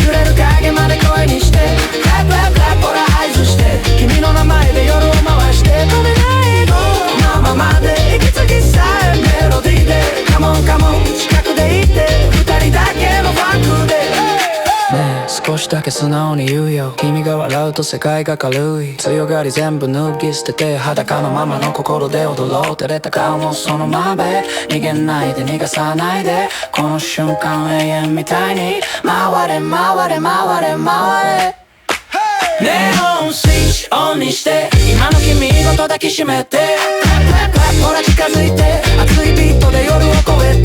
揺れる影まで声にして、クラップクラップクラップほら合図して、君の名前で夜を回して、止めないのままで息継ぎさえメロディーで、カモンカモン近くでいて、二人だけのファンクで、ねえ少しだけ素直に言うよ、君が笑うと世界が軽い。強がり全部脱ぎ捨てて、裸のままの心で踊ろう。照れた顔もそのままで、逃げないで逃がさないで、この瞬間永遠みたいに回れ回れ回れ回れ。ネオンスイッチオンにして、今の君ごと抱きしめて、クラップクラップクラップほら近づいて、熱いビートで夜を越えて、